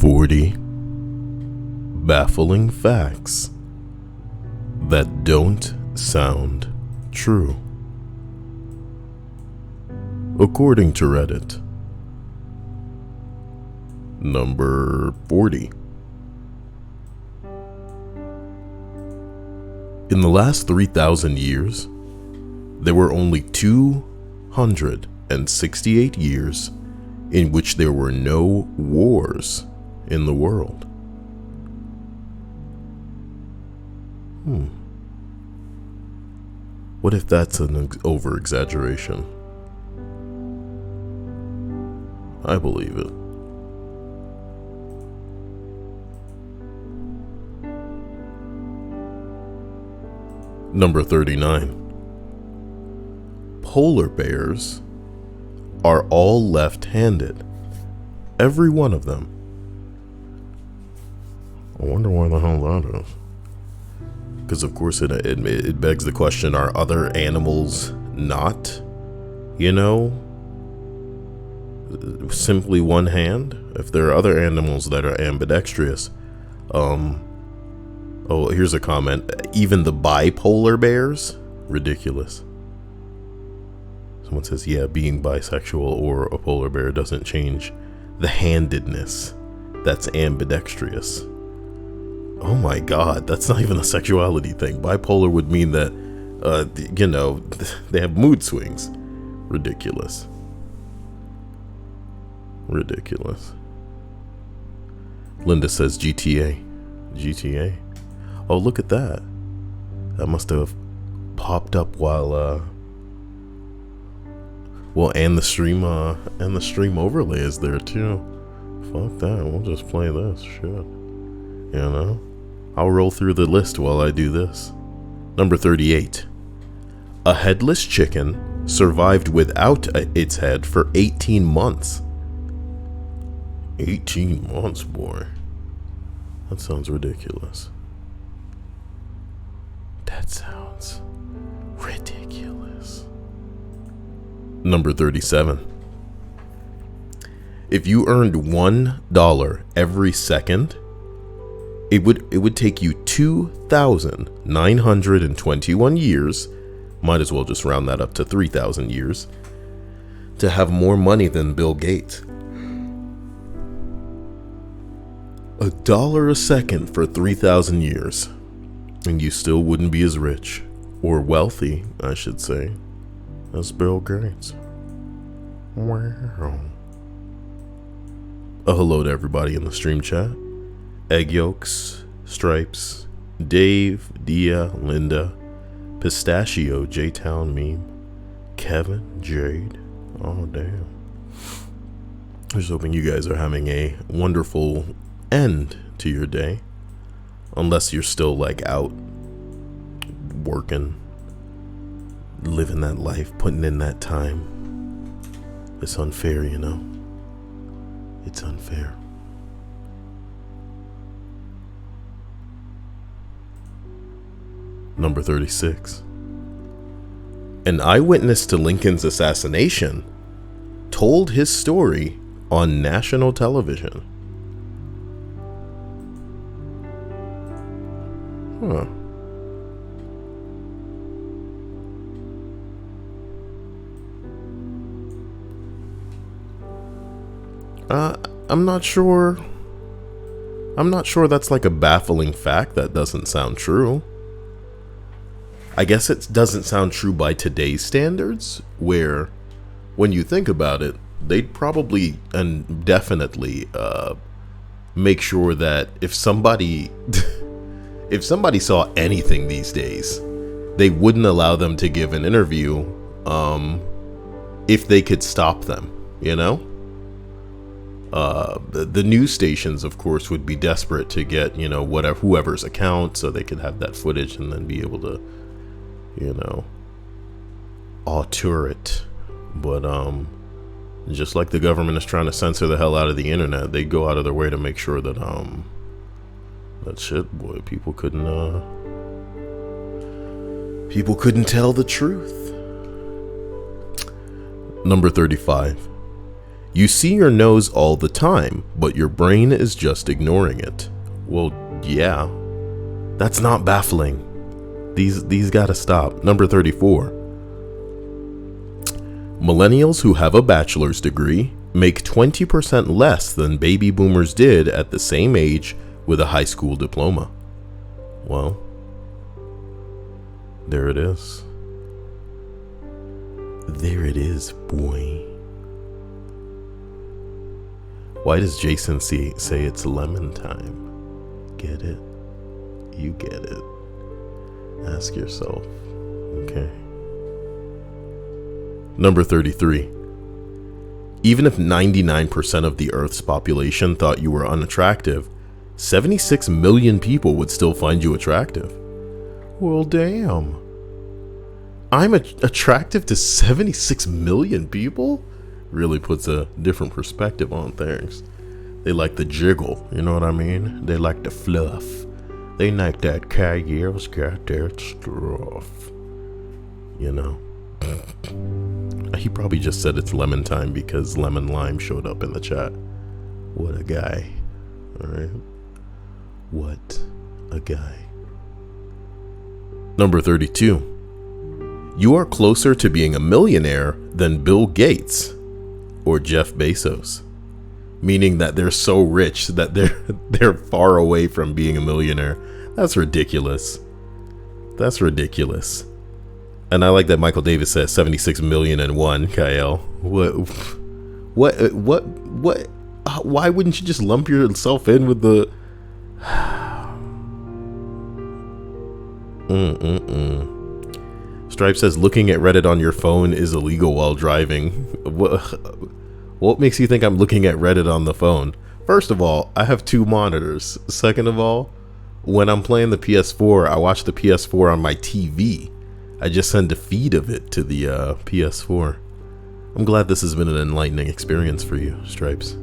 40 baffling facts that don't sound true. According to Reddit. Number 40. In the last 3,000 years, there were only 268 years in which there were no wars in the world. What if that's an over-exaggeration? I believe it. Number 39. Polar bears are all left-handed. Every one of them. I wonder why the hell that is. Because of course it begs the question, are other animals not, simply one hand? If there are other animals that are ambidextrous, here's a comment. Even the bipolar bears? Ridiculous. Someone says, yeah, being bisexual or a polar bear doesn't change the handedness. That's ambidextrous. Oh my god, that's not even a sexuality thing. Bipolar would mean that, they have mood swings. Ridiculous. Linda says GTA. GTA? Oh, look at that. That must have popped up while, and the stream overlay is there too. Fuck that, we'll just play this shit. I'll roll through the list while I do this. Number 38. A headless chicken survived without its head for 18 months. 18 months, boy. That sounds ridiculous. That sounds ridiculous. Number 37. If you earned $1 every second, it would take you 2,921 years, might as well just round that up to 3,000 years, to have more money than Bill Gates. $1 a second for 3,000 years, and you still wouldn't be as rich, or wealthy, I should say, as Bill Gates. Wow. A hello to everybody in the stream chat. Egg Yolks, Stripes, Dave, Dia, Linda, Pistachio, J-Town Meme, Kevin, Jade. Oh, damn. I'm just hoping you guys are having a wonderful end to your day. Unless you're still out working, living that life, putting in that time. It's unfair, It's unfair. Number 36. An eyewitness to Lincoln's assassination told his story on national television. I'm not sure that's a baffling fact that doesn't sound true. I guess it doesn't sound true by today's standards, where when you think about it, they'd probably and definitely make sure that if somebody saw anything these days, they wouldn't allow them to give an interview if they could stop them, The news stations, of course, would be desperate to get, whoever's account so they could have that footage and then be able to, auteur it. But just like the government is trying to censor the hell out of the internet, they go out of their way to make sure that that shit, boy, people couldn't tell the truth. Number 35. You see your nose all the time, but your brain is just ignoring it. Well, yeah. That's not baffling. These gotta stop. Number 34. Millennials who have a bachelor's degree make 20% less than baby boomers did at the same age with a high school diploma. Well, there it is. There it is, boy. Why does Jason say it's lemon time? Get it? You get it. Ask yourself. Okay. Number 33. Even if 99% of the Earth's population thought you were unattractive, 76 million people would still find you attractive. Well, damn. I'm attractive to 76 million people? Really puts a different perspective on things. They like the jiggle, you know what I mean? They like the fluff. They like that Kyle's got that stuff. You know? He probably just said it's lemon time because Lemon Lime showed up in the chat. What a guy. Alright. What a guy. Number 32. You are closer to being a millionaire than Bill Gates or Jeff Bezos. Meaning that they're so rich that they're far away from being a millionaire. That's ridiculous. That's ridiculous. And I like that Michael Davis says 76 million and one, Kyle. What, why wouldn't you just lump yourself in with the... Stripe says looking at Reddit on your phone is illegal while driving. What makes you think I'm looking at Reddit on the phone? First of all, I have 2 monitors. Second of all, when I'm playing the PS4, I watch the PS4 on my TV. I just send a feed of it to the PS4. I'm glad this has been an enlightening experience for you, Stripes.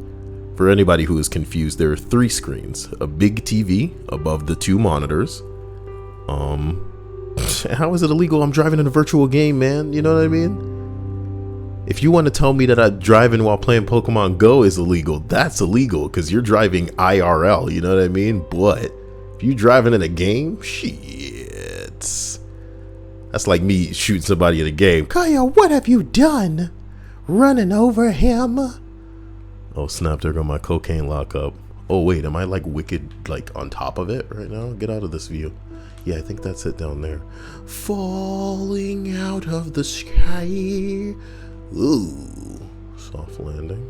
For anybody who is confused, there are 3 screens. A big TV above the 2 monitors. How is it illegal? I'm driving in a virtual game, man. You know what I mean? If you want to tell me that I'm driving while playing Pokemon Go is illegal, that's illegal because you're driving IRL. You know what I mean? But if you driving in a game, shit. That's like me shooting somebody in a game. Kaya, what have you done? Running over him? Oh snap, there go my cocaine lockup. Oh wait, am I like wicked like on top of it right now? Get out of this view. Yeah, I think that's it down there. Falling out of the sky. Ooh, soft landing.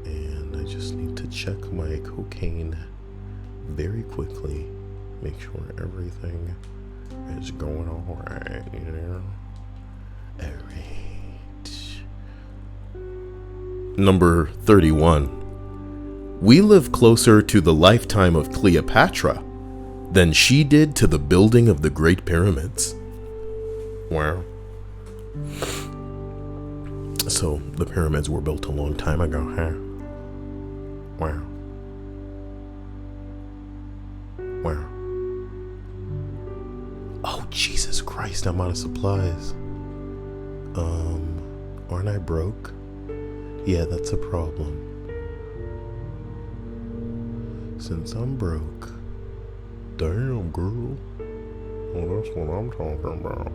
And I just need to check my cocaine very quickly. Make sure everything is going all right, you know? All right. Number 31. We live closer to the lifetime of Cleopatra than she did to the building of the Great Pyramids. Wow. So the pyramids were built a long time ago, huh? Wow. Wow. Oh, Jesus Christ, I'm out of supplies. Aren't I broke? Yeah, that's a problem. Since I'm broke. Damn, girl. Well, that's what I'm talking about.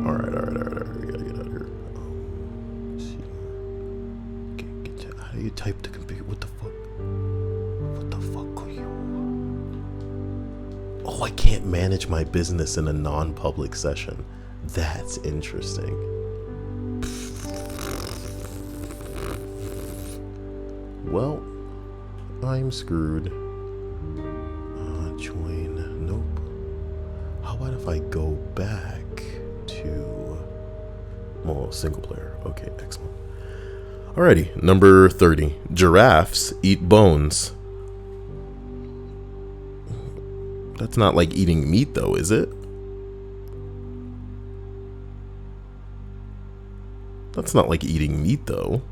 Alright. We gotta get out of here. Let's see. How do you type the computer? What the fuck? What the fuck are you? Oh, I can't manage my business in a non-public session. That's interesting. Well, I'm screwed. Join. Nope. How about if I go back to single player? Okay, excellent. Alrighty, number 30. Giraffes eat bones. That's not like eating meat though, is it? That's not like eating meat though.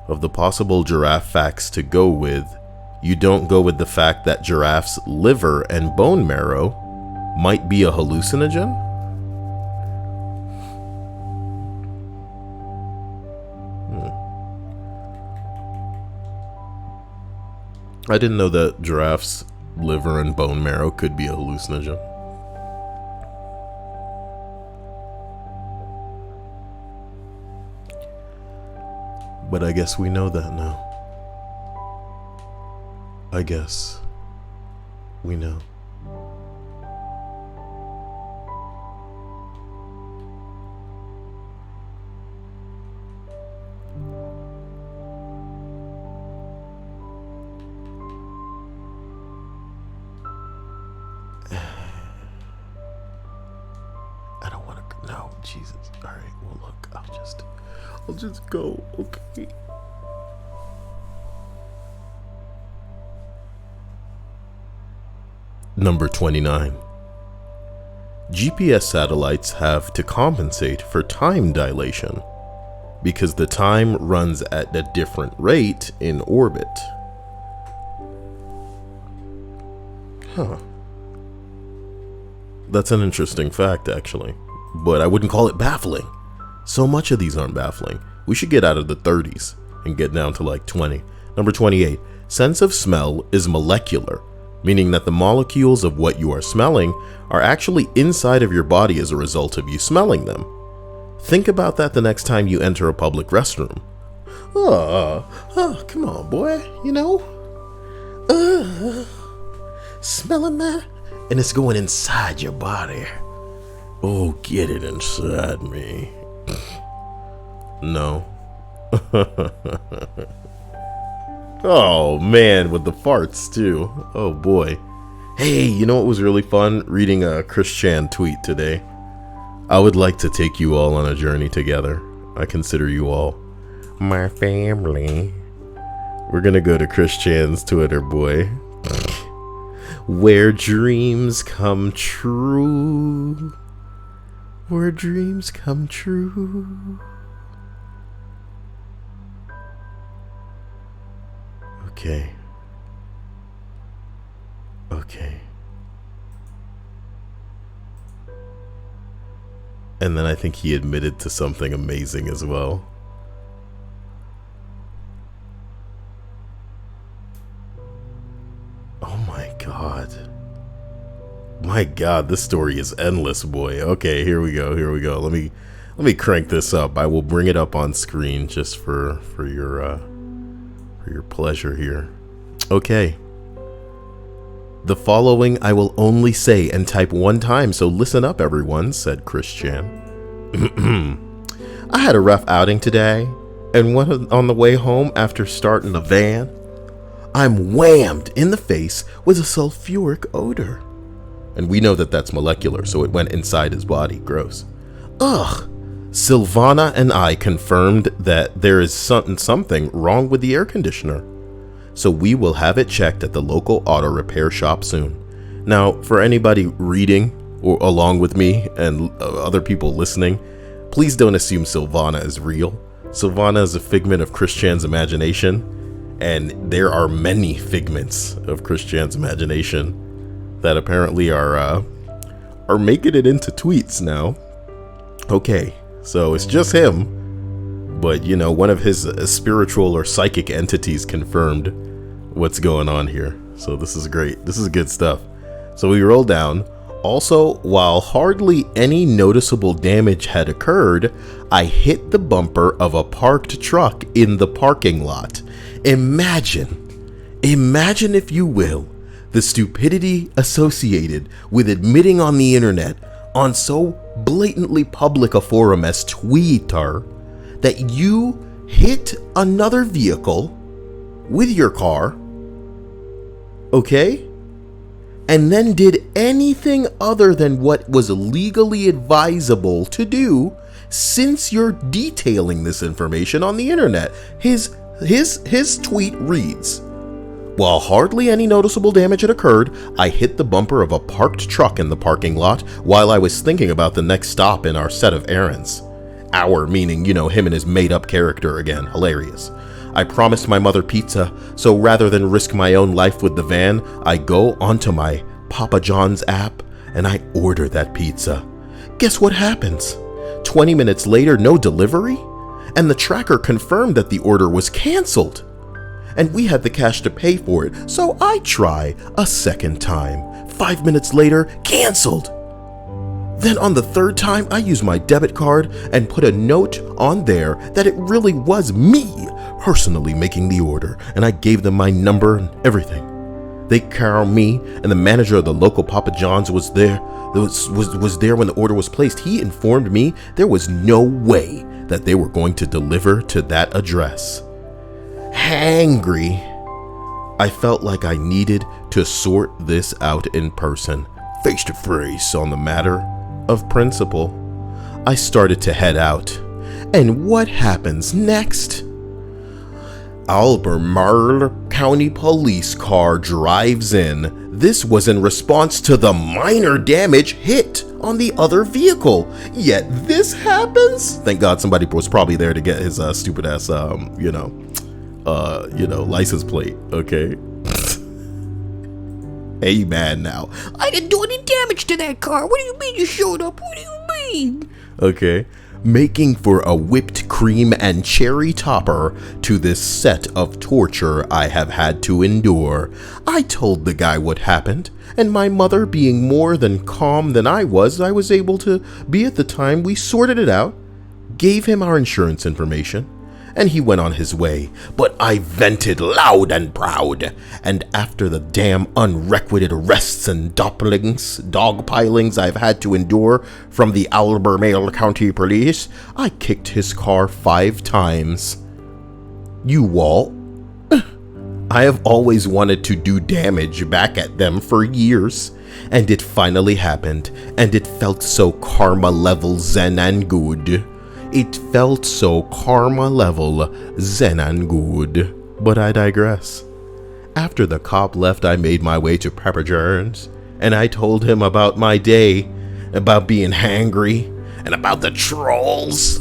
Of the possible giraffe facts to go with, you don't go with the fact that giraffes' liver and bone marrow might be a hallucinogen? I didn't know that giraffes' liver and bone marrow could be a hallucinogen. But I guess we know that now. I guess we know. I don't want to. No, Jesus. All right. Well, look. I'll just go. Okay. Number 29. GPS satellites have to compensate for time dilation because the time runs at a different rate in orbit. Huh. That's an interesting fact, actually. But I wouldn't call it baffling. So much of these aren't baffling. We should get out of the 30s and get down to like 20. Number 28. Sense of smell is molecular, meaning that the molecules of what you are smelling are actually inside of your body as a result of you smelling them. Think about that the next time you enter a public restroom. Come on, boy, you know? Smelling that? And it's going inside your body. Oh, get it inside me. No. Oh man, with the farts too. Oh boy. Hey, you know what was really fun? Reading a Chris Chan tweet today. I would like to take you all on a journey together. I consider you all my family. We're gonna go to Chris Chan's Twitter, boy. Where dreams come true. Where dreams come true. Okay. And then I think he admitted to something amazing as well. Oh my god. My god, this story is endless, boy. Okay, here we go. Let me crank this up. I will bring it up on screen just for your pleasure here. Okay. The following I will only say and type one time, so listen up everyone, said Chris Chan. I had a rough outing today, and on the way home after starting the van, I'm whammed in the face with a sulfuric odor. And we know that that's molecular, so it went inside his body. Gross. Ugh. Silvana and I confirmed that there is something wrong with the air conditioner. So we will have it checked at the local auto repair shop soon. Now, for anybody reading or along with me and other people listening, please don't assume Silvana is real. Silvana is a figment of Chris Chan's imagination, and there are many figments of Chris Chan's imagination that apparently are making it into tweets now. Okay, so it's just him, but you know, one of his spiritual or psychic entities confirmed what's going on here. So this is great. This is good stuff. So we roll down. Also, while hardly any noticeable damage had occurred, I hit the bumper of a parked truck in the parking lot. Imagine if you will, the stupidity associated with admitting on the internet on so blatantly public a forum as Twitter that you hit another vehicle with your car, okay, and then did anything other than what was legally advisable to do, since you're detailing this information on the internet. His tweet reads, while hardly any noticeable damage had occurred, I hit the bumper of a parked truck in the parking lot while I was thinking about the next stop in our set of errands. Our meaning, you know, him and his made up character again. Hilarious. I promised my mother pizza, so rather than risk my own life with the van, I go onto my Papa John's app and I order that pizza. Guess what happens? 20 minutes later, no delivery? And the tracker confirmed that the order was canceled. And we had the cash to pay for it, so I try a second time. 5 minutes later, canceled. Then on the third time, I used my debit card and put a note on there that it really was me personally making the order, and I gave them my number and everything. They called me, and the manager of the local Papa John's was there. Was there when the order was placed. He informed me there was no way that they were going to deliver to that address. Hangry, I felt like I needed to sort this out in person, face to face on the matter of principle. I started to head out. And what happens next? Albemarle County Police car drives in. This was in response to the minor damage hit on the other vehicle. Yet this happens? Thank God somebody was probably there to get his stupid ass, license plate, okay? Hey, man, now. I didn't do any damage to that car. What do you mean you showed up? What do you mean? Okay. Making for a whipped cream and cherry topper to this set of torture I have had to endure. I told the guy what happened, and my mother being more than calm than I was able to be at the time. We sorted it out, gave him our insurance information, and he went on his way. But I vented loud and proud, and after the damn unrequited arrests and dogpilings I've had to endure from the Albemarle County Police, I kicked his car 5 times. You, Walt? I have always wanted to do damage back at them for years, and it finally happened, and it felt so karma level zen and good. It felt so karma level zen and good. But I digress. After the cop left, I made my way to Papa John's, and I told him about my day, about being hangry, and about the trolls.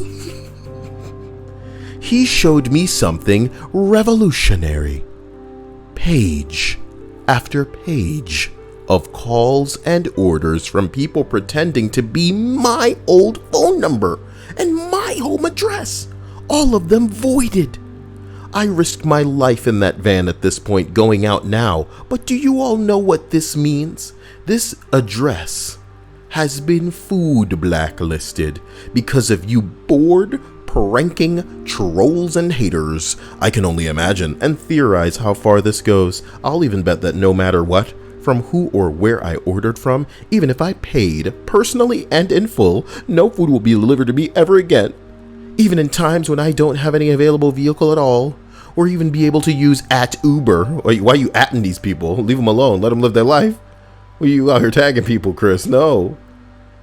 He showed me something revolutionary. Page after page of calls and orders from people pretending to be my old phone number and my home address, all of them voided. I risked my life in that van at this point, going out now, but do you all know what this means? This address has been food blacklisted because of you bored, pranking trolls and haters. I can only imagine and theorize how far this goes. I'll even bet that no matter what, from who or where I ordered from, even if I paid personally and in full, no food will be delivered to me ever again. Even in times when I don't have any available vehicle at all, or even be able to use @Uber. Why are you atting these people? Leave them alone. Let them live their life. Why are you out here tagging people, Chris? No.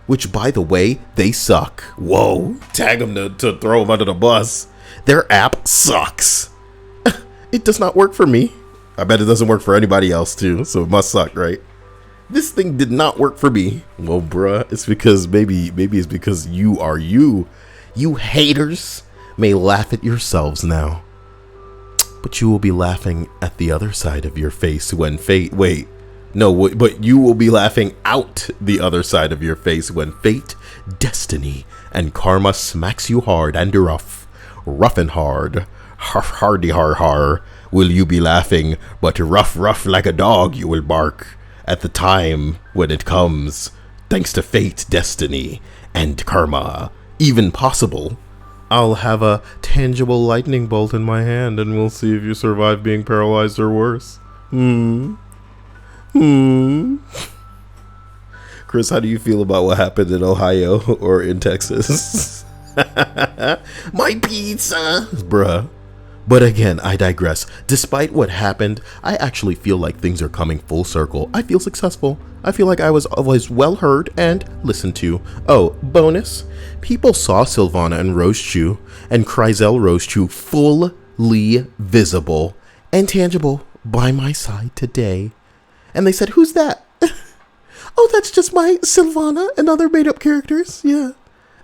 Which, by the way, they suck. Whoa. Tag them to throw them under the bus. Their app sucks. It does not work for me. I bet it doesn't work for anybody else too, so it must suck, right? This thing did not work for me. Well, bruh, it's because maybe it's because you are you. You haters may laugh at yourselves now, but you will be laughing at the other side of your face when but you will be laughing out the other side of your face when fate, destiny, and karma smacks you hard and rough and hard. Hardy har. Will you be laughing, but rough like a dog you will bark at the time when it comes, thanks to fate, destiny, and karma, even possible. I'll have a tangible lightning bolt in my hand, and we'll see if you survive being paralyzed or worse. Chris, how do you feel about what happened in Ohio or in Texas? My pizza! Bruh. But again, I digress. Despite what happened, I actually feel like things are coming full circle. I feel successful. I feel like I was always well heard and listened to. Oh, bonus. People saw Sylvana and Rochew and Chryzel Rochew fully visible and tangible by my side today. And they said, "Who's that?" "Oh, that's just my Sylvana and other made-up characters." Yeah.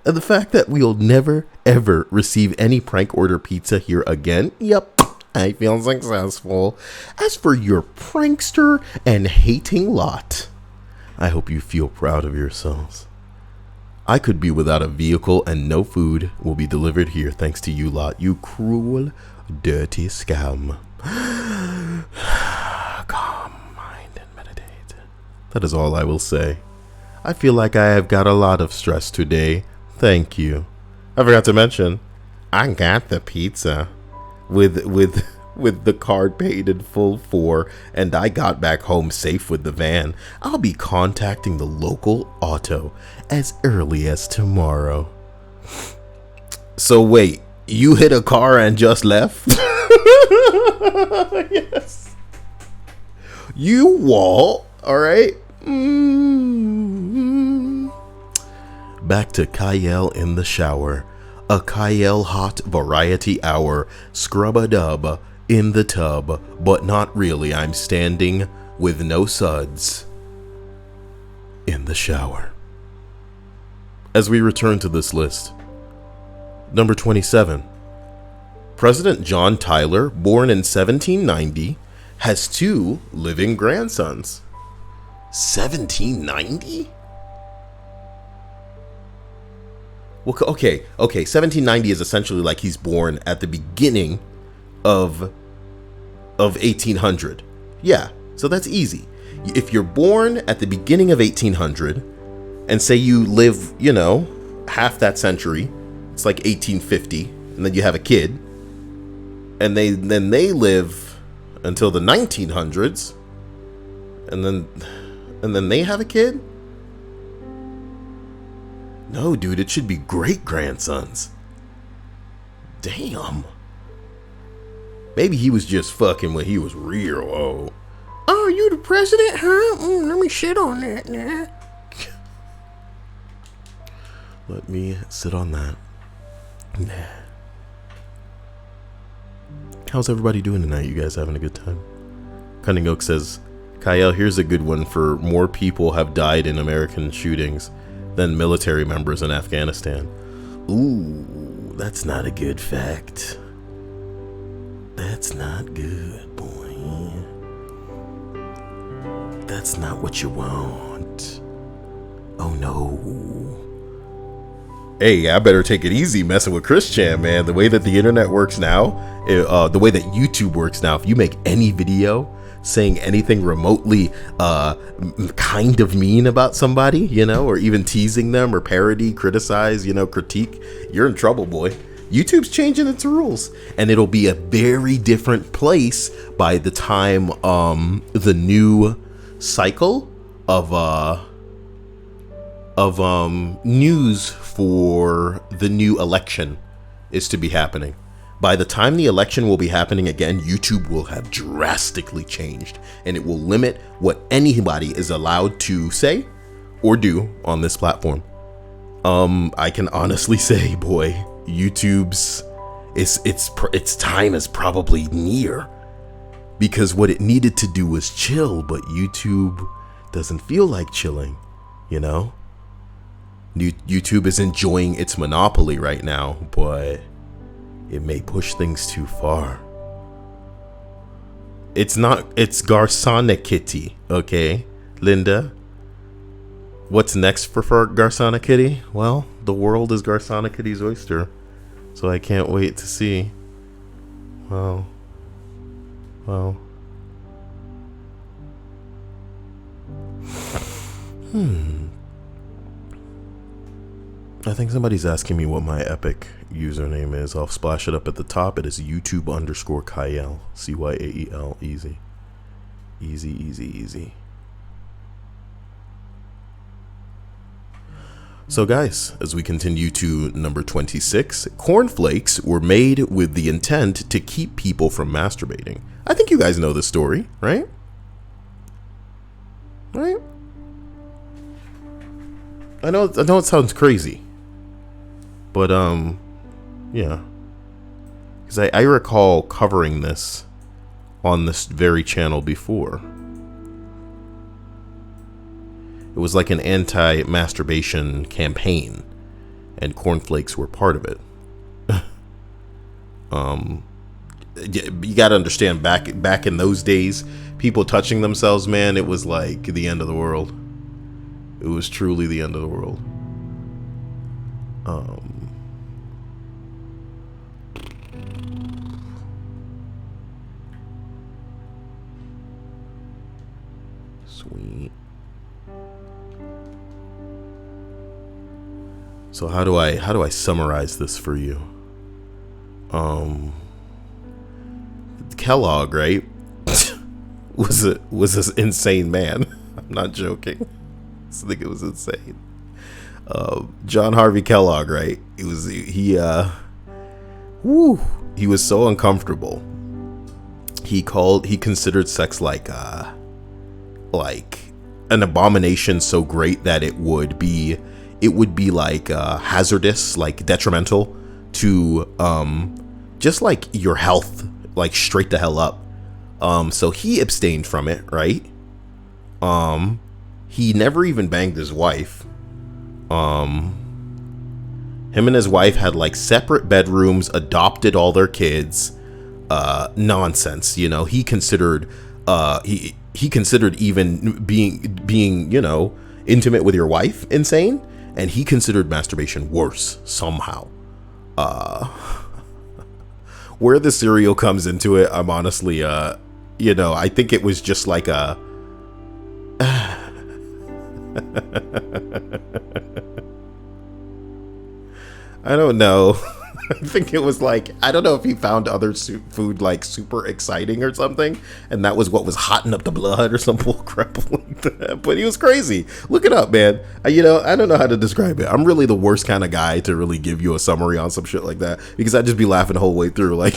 And the fact that we'll never, ever receive any prank order pizza here again, yep, I feel successful. As for your prankster and hating lot, I hope you feel proud of yourselves. I could be without a vehicle and no food will be delivered here thanks to you lot, you cruel, dirty scum. Calm mind and meditate. That is all I will say. I feel like I have got a lot of stress today. Thank you. I forgot to mention, I got the pizza with the card paid in full for, and I got back home safe with the van. I'll be contacting the local auto as early as tomorrow. So wait, you hit a car and just left? Yes. You wall, all right? Back to Kyle in the shower. A Kyle hot variety hour. Scrub-a-dub in the tub. But not really. I'm standing with no suds in the shower. As we return to this list. Number 27. President John Tyler, born in 1790, has 2 living grandsons. 1790? Well, okay. 1790 is essentially like he's born at the beginning of 1800. Yeah, so that's easy. If you're born at the beginning of 1800 and say you live, half that century, it's like 1850, and then you have a kid, and then they live until the 1900s, and then they have a kid. No, dude, it should be great-grandsons. Damn. Maybe he was just fucking when he was real old. Oh, you the president, huh? Let me shit on that now. Let me sit on that. Nah. How's everybody doing tonight? You guys having a good time? Cunning Oak says, Kyle, here's a good one for more people have died in American shootings than military members in Afghanistan. Ooh, that's not a good fact. That's not good, boy. That's not what you want. Oh no. Hey, I better take it easy messing with Chris Chan, man. The way that the internet works now, the way that YouTube works now, if you make any video saying anything remotely kind of mean about somebody, or even teasing them or parody, criticize, critique, you're in trouble, boy. YouTube's changing its rules, and it'll be a very different place by the time the new cycle of news for the new election is to be happening. By the time the election will be happening again, YouTube will have drastically changed, and it will limit what anybody is allowed to say or do on this platform. I can honestly say, boy, YouTube's its time is probably near, because what it needed to do was chill, but YouTube doesn't feel like chilling, YouTube is enjoying its monopoly right now, but it may push things too far. It's Garsana Kitty, okay, Linda? What's next for Garsana Kitty? Well, the world is Garsana Kitty's oyster, so I can't wait to see. Well. I think somebody's asking me what my Epic username is. I'll splash it up at the top. It is YouTube_Kyle. CYAEL. Easy. Easy. So guys, as we continue to number 26, cornflakes were made with the intent to keep people from masturbating. I think you guys know this story, right? Right? I know it sounds crazy. But, yeah. Because I recall covering this on this very channel before. It was like an anti-masturbation campaign, and cornflakes were part of it. you got to understand, back in those days, people touching themselves, man, it was like the end of the world. It was truly the end of the world. Sweet. So how do I summarize this for you? Kellogg, right? was this insane man. I'm not joking. I think it was insane. John Harvey Kellogg, right? He was so uncomfortable. He considered sex like an abomination so great that it would be like hazardous, like detrimental to just like your health, like straight the hell up. So he abstained from it, right? He never even banged his wife. Him and his wife had like separate bedrooms, adopted all their kids. Nonsense, you know. He considered he considered even being, you know, intimate with your wife insane, and he considered masturbation worse somehow. Where the cereal comes into it, I'm honestly you know, I think it was just like a I don't know. I think it was like, I don't know if he found other food like super exciting or something, and that was what was hotting up the blood or some bull crap like that. But he was crazy. Look it up, man. You know, I don't know how to describe it. I'm really the worst kind of guy to really give you a summary on some shit like that, because I'd just be laughing the whole way through. Like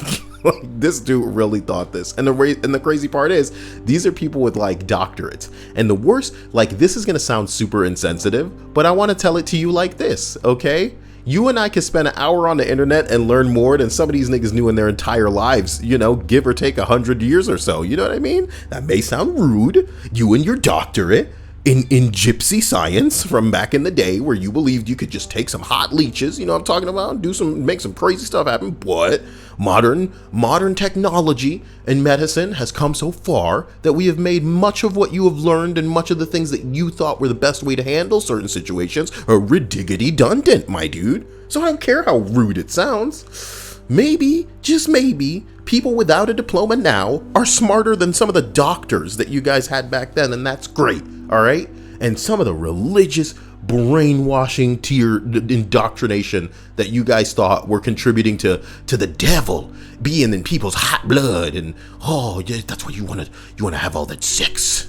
this dude really thought this. And the crazy part is, these are people with like doctorates. And the worst, like, this is gonna sound super insensitive, but I want to tell it to you like this, okay? You and I could spend an hour on the internet and learn more than some of these niggas knew in their entire lives, you know, give or take 100 years or so. You know what I mean? That may sound rude. You and your doctorate in gypsy science from back in the day, where you believed you could just take some hot leeches, you know what I'm talking about, make some crazy stuff happen. But modern technology and medicine has come so far that we have made much of what you have learned and much of the things that you thought were the best way to handle certain situations are ridiggity-dundant, my dude. So I don't care how rude it sounds. Maybe, just maybe, people without a diploma now are smarter than some of the doctors that you guys had back then, and that's great, all right? And some of the religious brainwashing to your indoctrination that you guys thought were contributing to the devil being in people's hot blood, and oh yeah, that's why you want to have all that sex.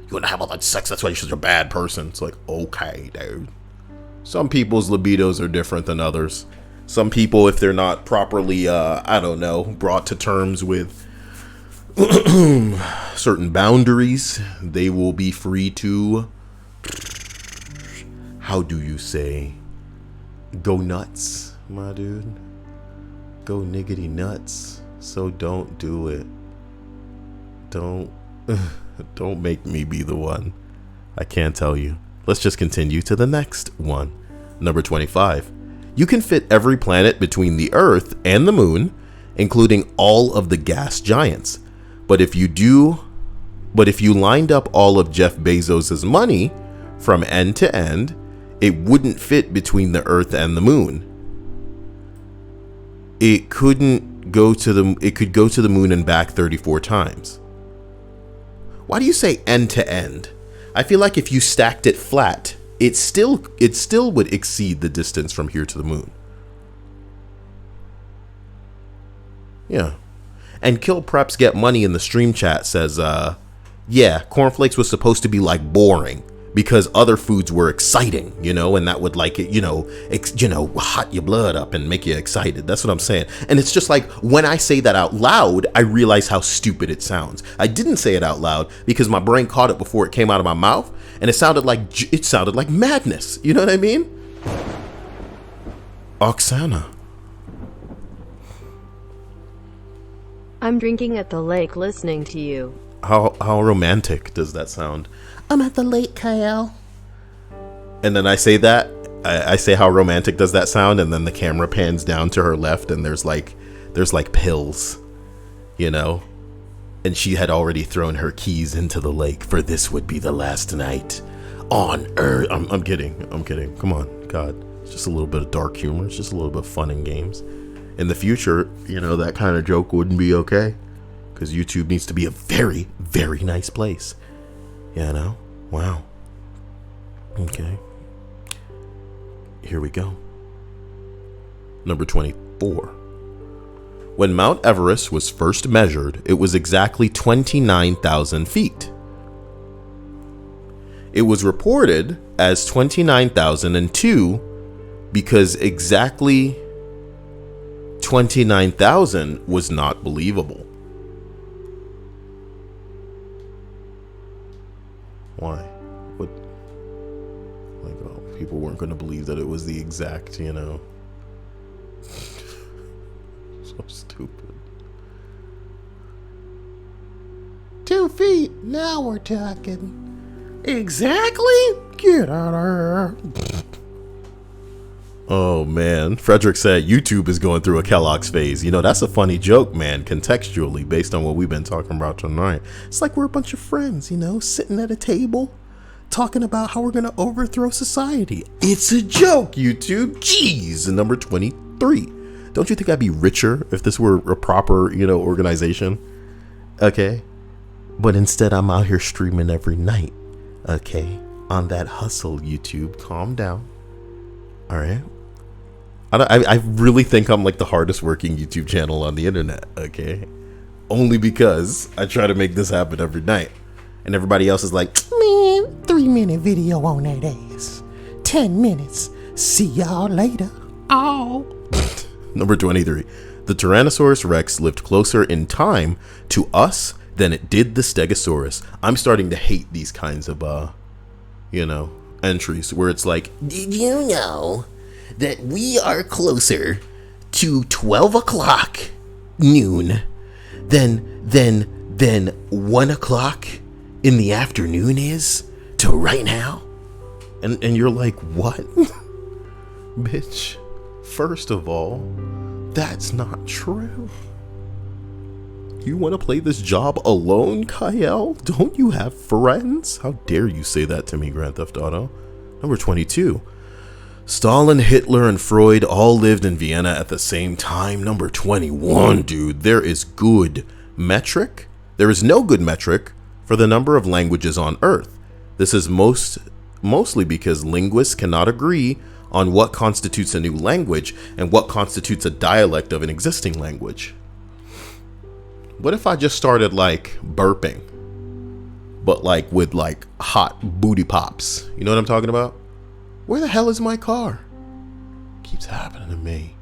You want to have all that sex. That's why you're such a bad person. It's like, okay, dude. Some people's libidos are different than others. Some people, if they're not properly, I don't know, brought to terms with certain boundaries, they will be free to, how do you say, go nuts, my dude. Go niggity nuts. So don't do it. Don't make me be the one. I can't tell you. Let's just continue to the next one. Number 25. You can fit every planet between the Earth and the Moon, including all of the gas giants. But if you lined up all of Jeff Bezos' money from end to end, it wouldn't fit between the Earth and the Moon. It could go to the moon and back 34 times. Why do you say end to end? I feel like if you stacked it flat, it still would exceed the distance from here to the moon. Yeah. And Kill Preps Get Money in the stream chat says, yeah, cornflakes was supposed to be like boring because other foods were exciting, you know, and that would like it, hot your blood up and make you excited. That's what I'm saying. And it's just like, when I say that out loud, I realize how stupid it sounds. I didn't say it out loud because my brain caught it before it came out of my mouth, and it sounded like madness. You know what I mean? Oksana. I'm drinking at the lake listening to you. How romantic does that sound? I'm at the lake, Kyle. And then I say that, I say how romantic does that sound, and then the camera pans down to her left, and there's like pills you know, and she had already thrown her keys into the lake, for this would be the last night on Earth. I'm kidding. Come on, God. It's just a little bit of dark humor. It's just a little bit of fun and games. In the future, you know, that kind of joke wouldn't be okay, because YouTube needs to be a very, very nice place. You know? Wow. Okay. Here we go. Number 24. When Mount Everest was first measured, it was exactly 29,000 feet. It was reported as 29,002 because exactly 29,000 was not believable. Why? What? Like, oh, people weren't going to believe that it was the exact, you know. So stupid. 2 feet. Now we're talking. Exactly? Get out of here. Oh man, Frederick said YouTube is going through a Kellogg's phase. You know, that's a funny joke, man, contextually, based on what we've been talking about tonight. It's like we're a bunch of friends, you know, sitting at a table, talking about how we're going to overthrow society. It's a joke, YouTube. Jeez. And number 23. Don't you think I'd be richer if this were a proper, you know, organization? Okay. But instead, I'm out here streaming every night. Okay. On that hustle, YouTube. Calm down. All right. I really think I'm like the hardest working YouTube channel on the internet. Okay. Only because I try to make this happen every night. And everybody else is like, Man, 3-minute video on that ass. 10 minutes. See y'all later. Oh. Number 23. The Tyrannosaurus Rex lived closer in time to us than it did the Stegosaurus. I'm starting to hate these kinds of, you know, entries where it's like, did you know that we are closer to 12 o'clock noon than 1 o'clock in the afternoon is to right now? and you're like, what? Bitch, first of all, that's not true. You want to play this job alone, Kyle? Don't you have friends? How dare you say that to me, Grand Theft Auto? Number 22. Stalin, Hitler, and Freud all lived in Vienna at the same time. Number 21, dude. There is good metric. There is no good metric for the number of languages on Earth. This is mostly because linguists cannot agree on what constitutes a new language and what constitutes a dialect of an existing language. What if I just started like burping, but like with like hot booty pops? You know what I'm talking about? Where the hell is my car? Keeps happening to me.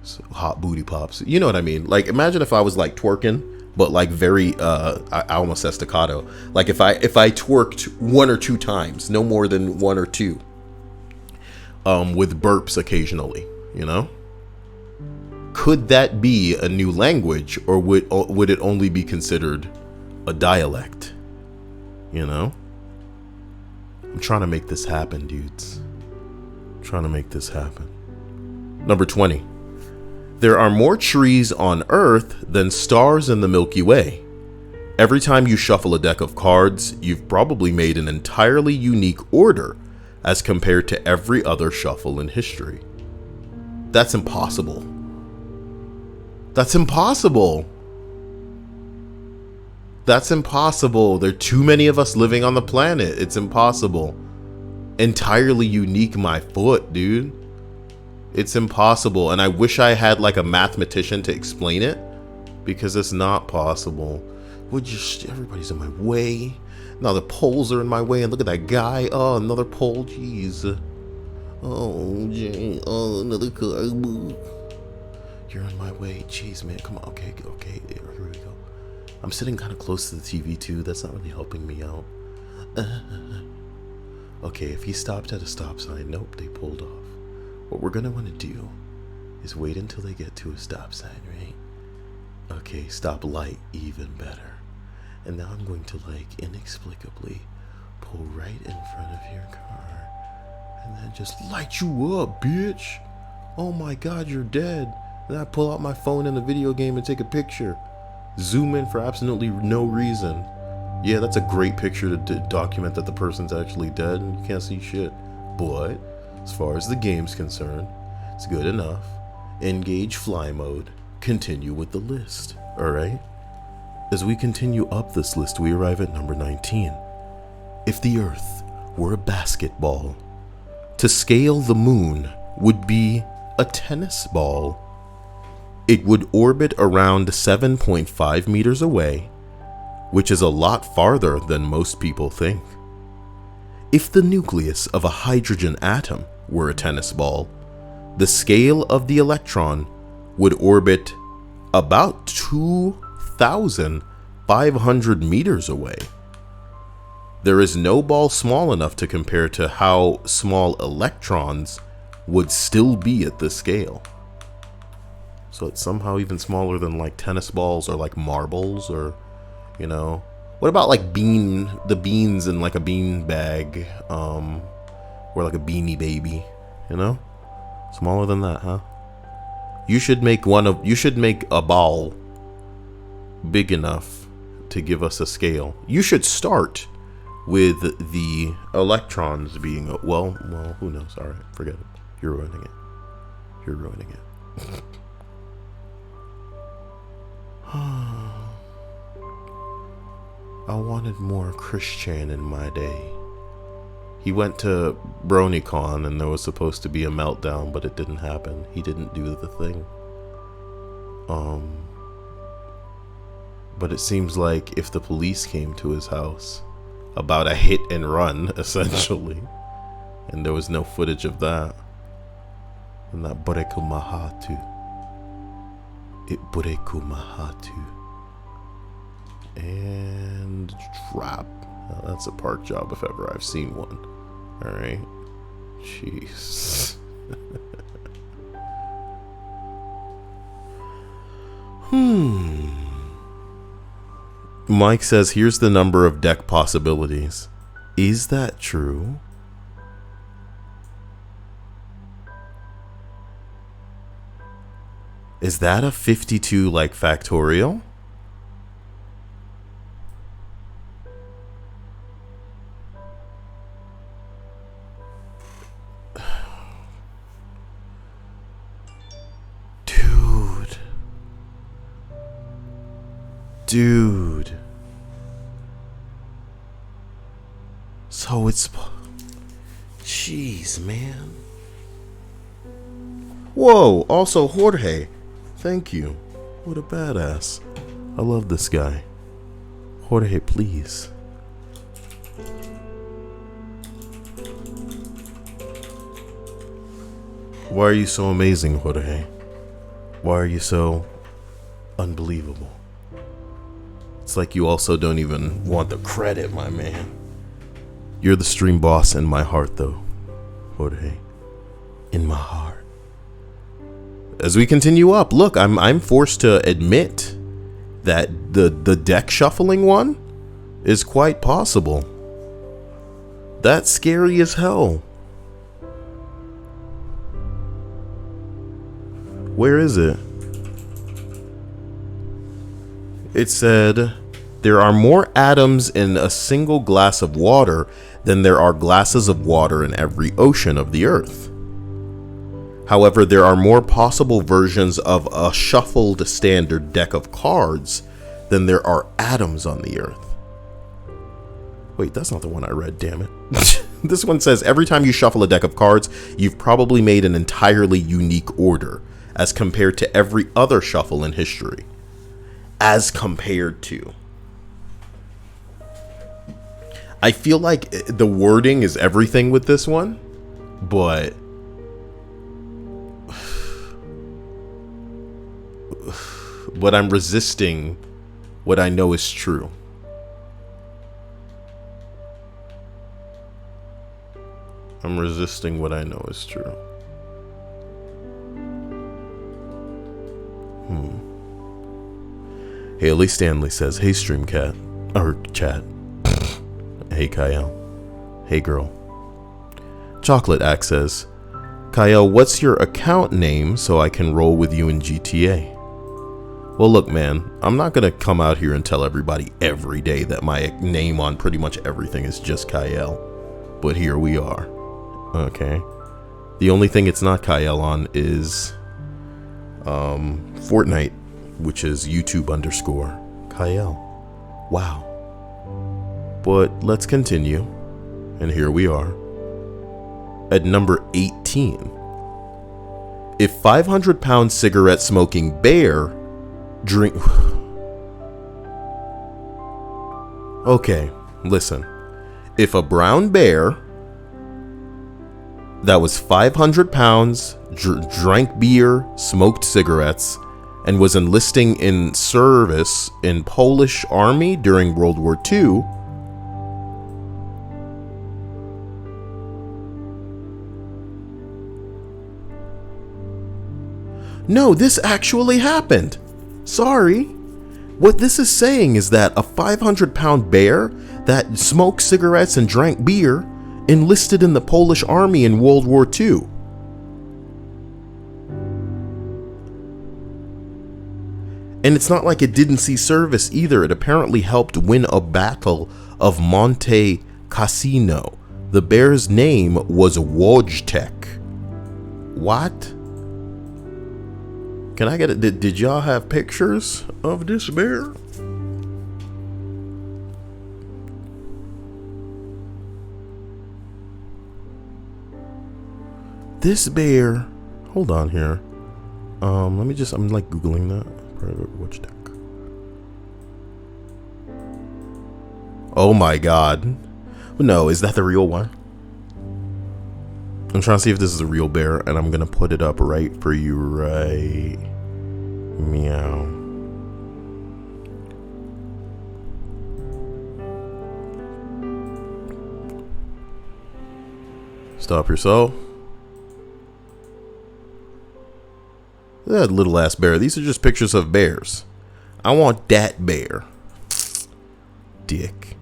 So, hot booty pops. You know what I mean? Like, imagine if I was like twerking, but like very, I almost said staccato. Like if I twerked 1 or 2 times, no more than 1 or 2, with burps occasionally, you know? Could that be a new language, or would it only be considered a dialect? You know? I'm trying to make this happen, dudes. I'm trying to make this happen. Number 20. There are more trees on Earth than stars in the Milky Way. Every time you shuffle a deck of cards, you've probably made an entirely unique order as compared to every other shuffle in history. That's impossible. That's impossible. That's impossible. There are too many of us living on the planet. It's impossible. Entirely unique, my foot, dude. It's impossible. And I wish I had like a mathematician to explain it, because it's not possible. Everybody's in my way. Now the poles are in my way. And look at that guy. Oh, another pole. Jeez. Oh, gee. Oh, another car. You're in my way. Jeez, man. Come on. Okay. Here we go. I'm sitting kind of close to the TV too. That's not really helping me out. Okay, if he stopped at a stop sign, nope, they pulled off. What we're gonna want to do is wait until they get to a stop sign, right? Okay, stop light, even better. And now I'm going to like inexplicably pull right in front of your car and then just light you up, bitch. Oh my God, you're dead. And I pull out my phone in the video game and take a picture. zoom in for absolutely no reason. Yeah, that's a great picture to document that the person's actually dead and you can't see shit. But as far as the game's concerned, it's good enough. Engage fly mode. Continue with the list. Alright? As we continue up this list, we arrive at number 19. If the Earth were a basketball, to scale the moon would be a tennis ball. It would orbit around 7.5 meters away, which is a lot farther than most people think. If the nucleus of a hydrogen atom were a tennis ball, the scale of the electron would orbit about 2,500 meters away. There is no ball small enough to compare to how small electrons would still be at this scale. So it's somehow even smaller than like tennis balls or like marbles, or, you know, what about like the beans in like a bean bag, or like a Beanie Baby, you know? Smaller than that, huh? You should make a ball big enough to give us a scale. You should start with the electrons being, well, who knows? All right, forget it. You're ruining it. I wanted more Christian in my day. He went to BronyCon and there was supposed to be a meltdown, but it didn't happen. He didn't do the thing. But it seems like if the police came to his house about a hit and run, essentially, and there was no footage of that, and that bureku mahatu. It bureku mahatu. And drop. Now that's a park job if ever I've seen one. Alright. Jeez. Mike says, here's the number of deck possibilities. Is that true? Is that a 52 like factorial? Dude. So it's... Jeez, man. Whoa, also Jorge. Thank you. What a badass. I love this guy. Jorge, please. Why are you so amazing, Jorge? Why are you so unbelievable? It's like you also don't even want the credit, my man. You're the stream boss in my heart, though, Jorge. In my heart. As we continue up, look, I'm forced to admit that the deck shuffling one is quite possible. That's scary as hell. Where is it? It said, there are more atoms in a single glass of water than there are glasses of water in every ocean of the earth. However, there are more possible versions of a shuffled standard deck of cards than there are atoms on the earth. Wait, that's not the one I read, damn it. This one says, every time you shuffle a deck of cards, you've probably made an entirely unique order as compared to every other shuffle in history. As compared to. I feel like the wording is everything with this one, but I'm resisting what I know is true. I'm resisting what I know is true. Haley Stanley says, hey Streamcat, or chat. Hey Kyle. Hey girl. Chocolate Axe says, Kyle, what's your account name so I can roll with you in GTA? Well, look, man, I'm not gonna come out here and tell everybody every day that my name on pretty much everything is just Kyle. But here we are. Okay. The only thing it's not Kyle on is Fortnite, which is YouTube_Kyle. Wow. But let's continue. And here we are. At number 18. If 500-pound cigarette smoking bear drink... Okay, listen. If a brown bear that was 500 pounds, drank beer, smoked cigarettes, and was enlisting in service in Polish army during World War II, no, this actually happened. Sorry. What this is saying is that a 500-pound bear that smoked cigarettes and drank beer enlisted in the Polish army in World War II. And it's not like it didn't see service either. It apparently helped win a battle of Monte Cassino. The bear's name was Wojtek. What? Can I get it? Did y'all have pictures of this bear? This bear, hold on here. Let me just, I'm like Googling that. Private Watchdog. Oh my god. No, is that the real one? I'm trying to see if this is a real bear, and I'm gonna put it up right for you right. Meow. Stop yourself. That little ass bear. These are just pictures of bears. I want that bear. Dick.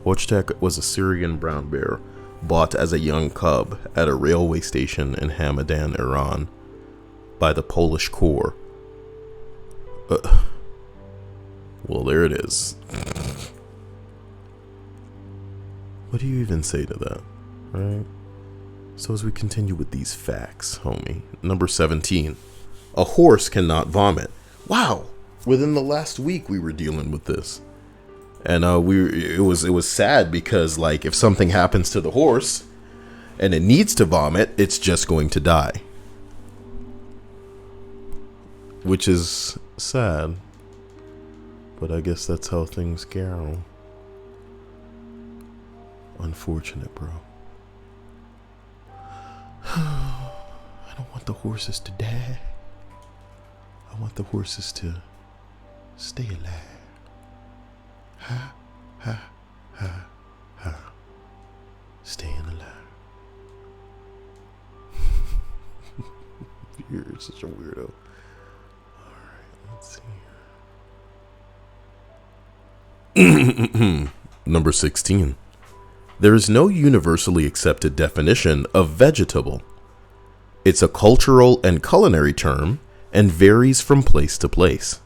Wojtek was a Syrian brown bear bought as a young cub at a railway station in Hamadan, Iran by the Polish Corps. Well, there it is. What do you even say to that, right? So as we continue with these facts, homie. Number 17. A horse cannot vomit. Wow. Within the last week we were dealing with this. And it was sad because, like, if something happens to the horse and it needs to vomit, it's just going to die. Which is sad. But I guess that's how things go. Unfortunate, bro. I don't want the horses to die. I want the horses to stay alive. Ha, ha, ha, ha. Staying alive. You're such a weirdo. Alright, let's see here. Number 16. There is no universally accepted definition of vegetable. It's a cultural and culinary term and varies from place to place.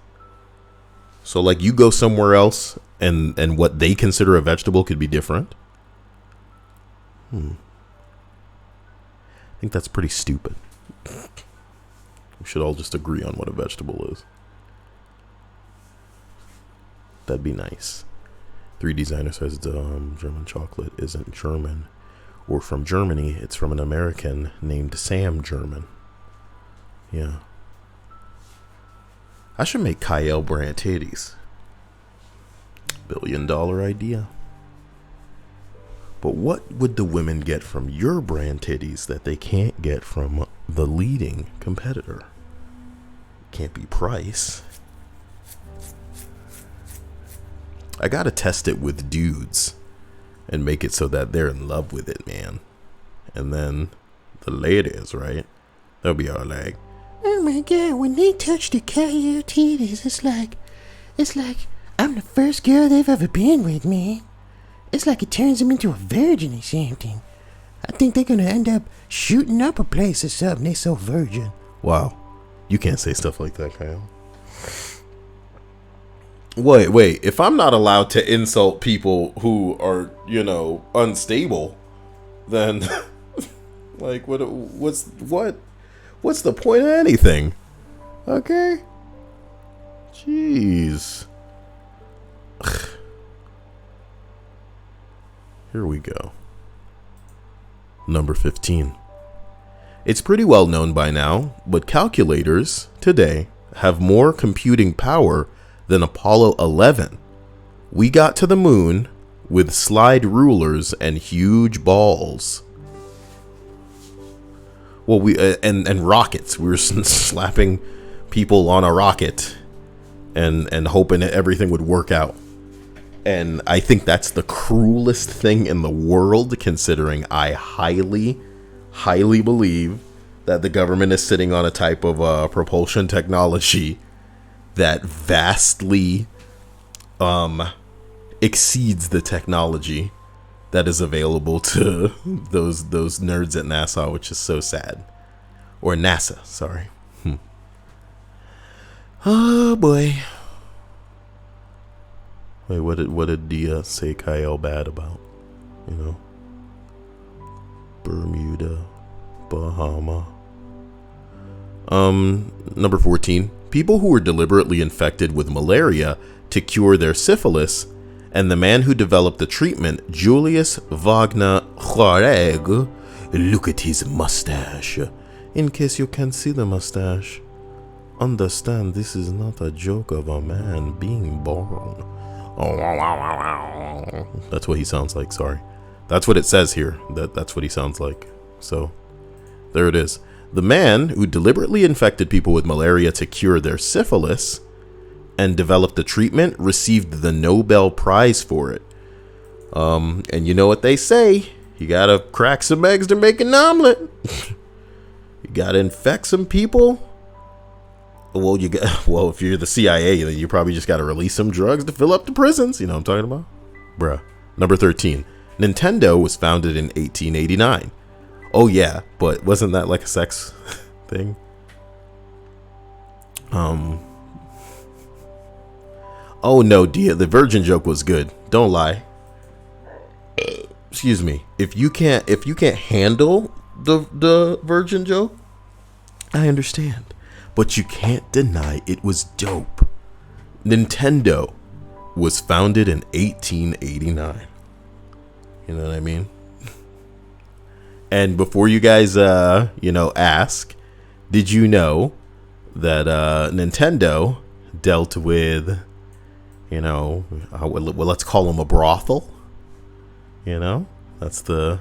So, like, you go somewhere else and what they consider a vegetable could be different. I think that's pretty stupid. We should all just agree on what a vegetable is. That'd be nice. 3 designer says German chocolate isn't German or from Germany. It's from an American named Sam German. Yeah. I should make Kyle brand titties. $1 billion idea. But what would the women get from your brand titties that they can't get from the leading competitor? Can't be price. I gotta test it with dudes and make it so that they're in love with it, man. And then the ladies, right? They'll be all like, Oh my god, when they touch the Kyle titties, it's like I'm the first girl they've ever been with, man. It's like it turns them into a virgin or something. I think they're gonna end up shooting up a place or something. They're so virgin. wow. You can't say stuff like that, Kyle. Wait. If I'm not allowed to insult people who are, unstable, then like what's the point of anything? Okay. Jeez. Here we go. Number 15. It's pretty well known by now, but calculators today have more computing power than Apollo 11. We got to the moon with slide rulers and huge balls. Well, and rockets. We were slapping people on a rocket and hoping that everything would work out. And I think that's the cruelest thing in the world, considering I highly believe that the government is sitting on a type of propulsion technology that vastly exceeds the technology that is available to those nerds at NASA, which is so sad. Or NASA, sorry. Oh boy. Wait, what did Dia say Kyle bad about? Bermuda, Bahama. Number 14. People who were deliberately infected with malaria to cure their syphilis, and the man who developed the treatment, Julius Wagner Jauregg. Look at his mustache. In case you can't see the mustache, understand this is not a joke of a man being born. That's what he sounds like, sorry. That's what it says here. That's what he sounds like. So, there it is. The man who deliberately infected people with malaria to cure their syphilis and developed the treatment received the Nobel Prize for it. And you know what they say? You gotta crack some eggs to make an omelet. You gotta infect some people. Well, if you're the CIA, then you probably just gotta release some drugs to fill up the prisons. You know what I'm talking about? Bruh. Number 13. Nintendo was founded in 1889. Oh yeah, but wasn't that like a sex thing? Oh no, Dia, the virgin joke was good. Don't lie. Excuse me. If you can't handle the virgin joke, I understand. But you can't deny it was dope. Nintendo was founded in 1889. You know what I mean? And before you guys, ask, did you know that Nintendo dealt with, let's call them a brothel? That's the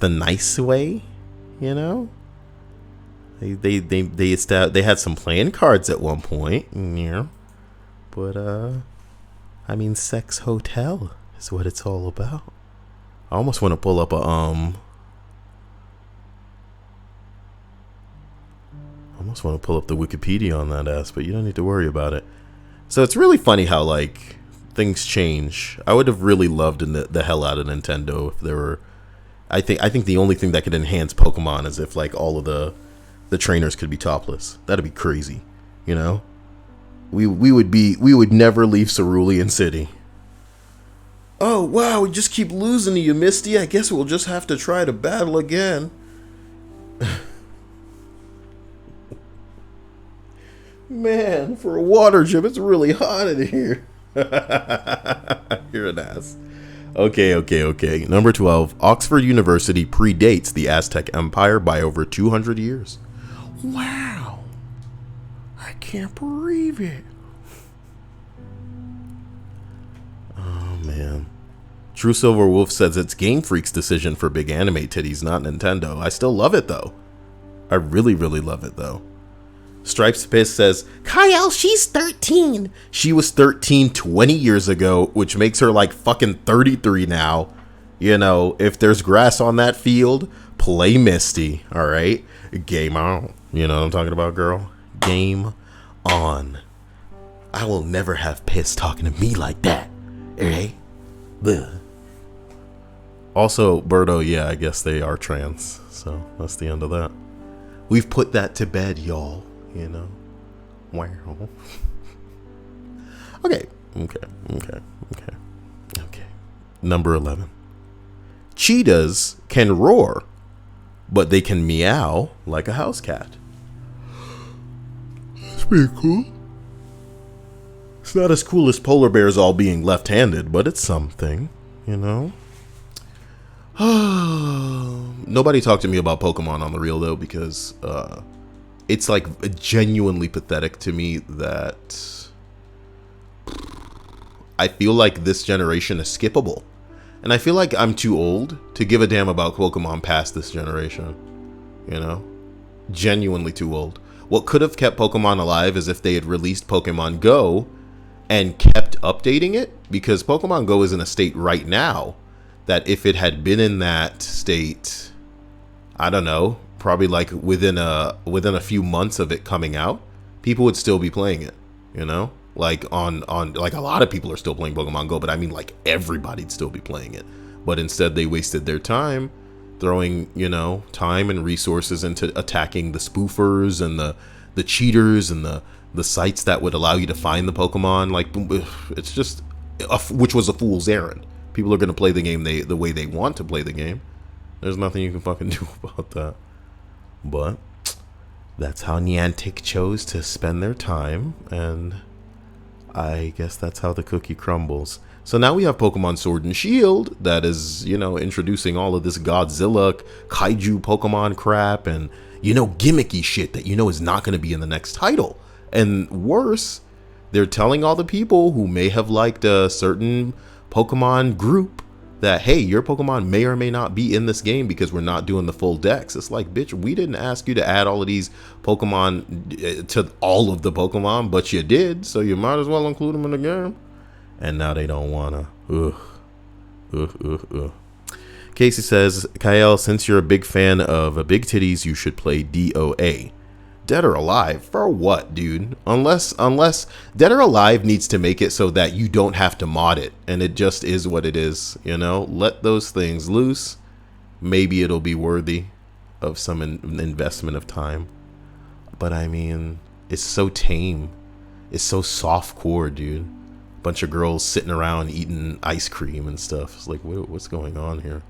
nice way, They had some playing cards at one point, but sex hotel is what it's all about. I almost want to pull up the Wikipedia on that ass, but you don't need to worry about it. So it's really funny how like things change. I would have really loved the hell out of Nintendo if there were. I think the only thing that could enhance Pokemon is if like all of the trainers could be topless. That'd be crazy, We would never leave Cerulean City. Oh wow, we just keep losing to you, Misty. I guess we'll just have to try to battle again. Man, for a water gym, it's really hot in here. You're an ass. Okay. Number 12. Oxford University predates the Aztec Empire by over 200 years. Wow. I can't believe it. Oh, man. True Silver Wolf says it's Game Freak's decision for big anime titties, not Nintendo. I still love it, though. I really, really love it, though. Stripes Piss says, Kyle, she's 13. She was 13 20 years ago, which makes her like fucking 33 now. If there's grass on that field, play Misty, all right? Game on. You know what I'm talking about, girl? Game on. I will never have Piss talking to me like that, all right? Blech. Also, Birdo, yeah, I guess they are trans, so that's the end of that. We've put that to bed, y'all. You know? Wow. Okay. Number 11. Cheetahs can roar, but they can meow like a house cat. That's pretty cool. It's not as cool as polar bears all being left-handed, but it's something, you know? Nobody talked to me about Pokemon on the real, though, because it's like genuinely pathetic to me that I feel like this generation is skippable. And I feel like I'm too old to give a damn about Pokemon past this generation. You know? Genuinely too old. What could have kept Pokemon alive is if they had released Pokemon Go and kept updating it. Because Pokemon Go is in a state right now that if it had been in that state, I don't know, probably like within a few months of it coming out, people would still be playing it, you know? Like on like a lot of people are still playing Pokemon Go, but I mean like everybody'd still be playing it. But instead they wasted their time throwing, you know, time and resources into attacking the spoofers and the cheaters and the sites that would allow you to find the Pokemon. Like, it's just which was a fool's errand. People are going to play the game the way they want to play the game. There's nothing you can fucking do about that. But that's how Niantic chose to spend their time, and I guess that's how the cookie crumbles. So now we have Pokemon Sword and Shield that is, you know, introducing all of this Godzilla, kaiju Pokemon crap and, you know, gimmicky shit that you know is not going to be in the next title. And worse, they're telling all the people who may have liked a certain Pokemon group that, hey, your Pokemon may or may not be in this game because we're not doing the full decks. It's like, bitch, we didn't ask you to add all of these Pokemon to all of the Pokemon, but you did, so you might as well include them in the game. And now they don't wanna. Casey says, Kyle, since you're a big fan of big titties, you should play DOA. Dead or Alive? For what, dude? Unless Dead or Alive needs to make it so that you don't have to mod it, and it just is what it is, you know? Let those things loose. Maybe it'll be worthy of some investment of time. But I mean, it's so tame. It's so soft-core, dude. Bunch of girls sitting around eating ice cream and stuff. It's like, what's going on here?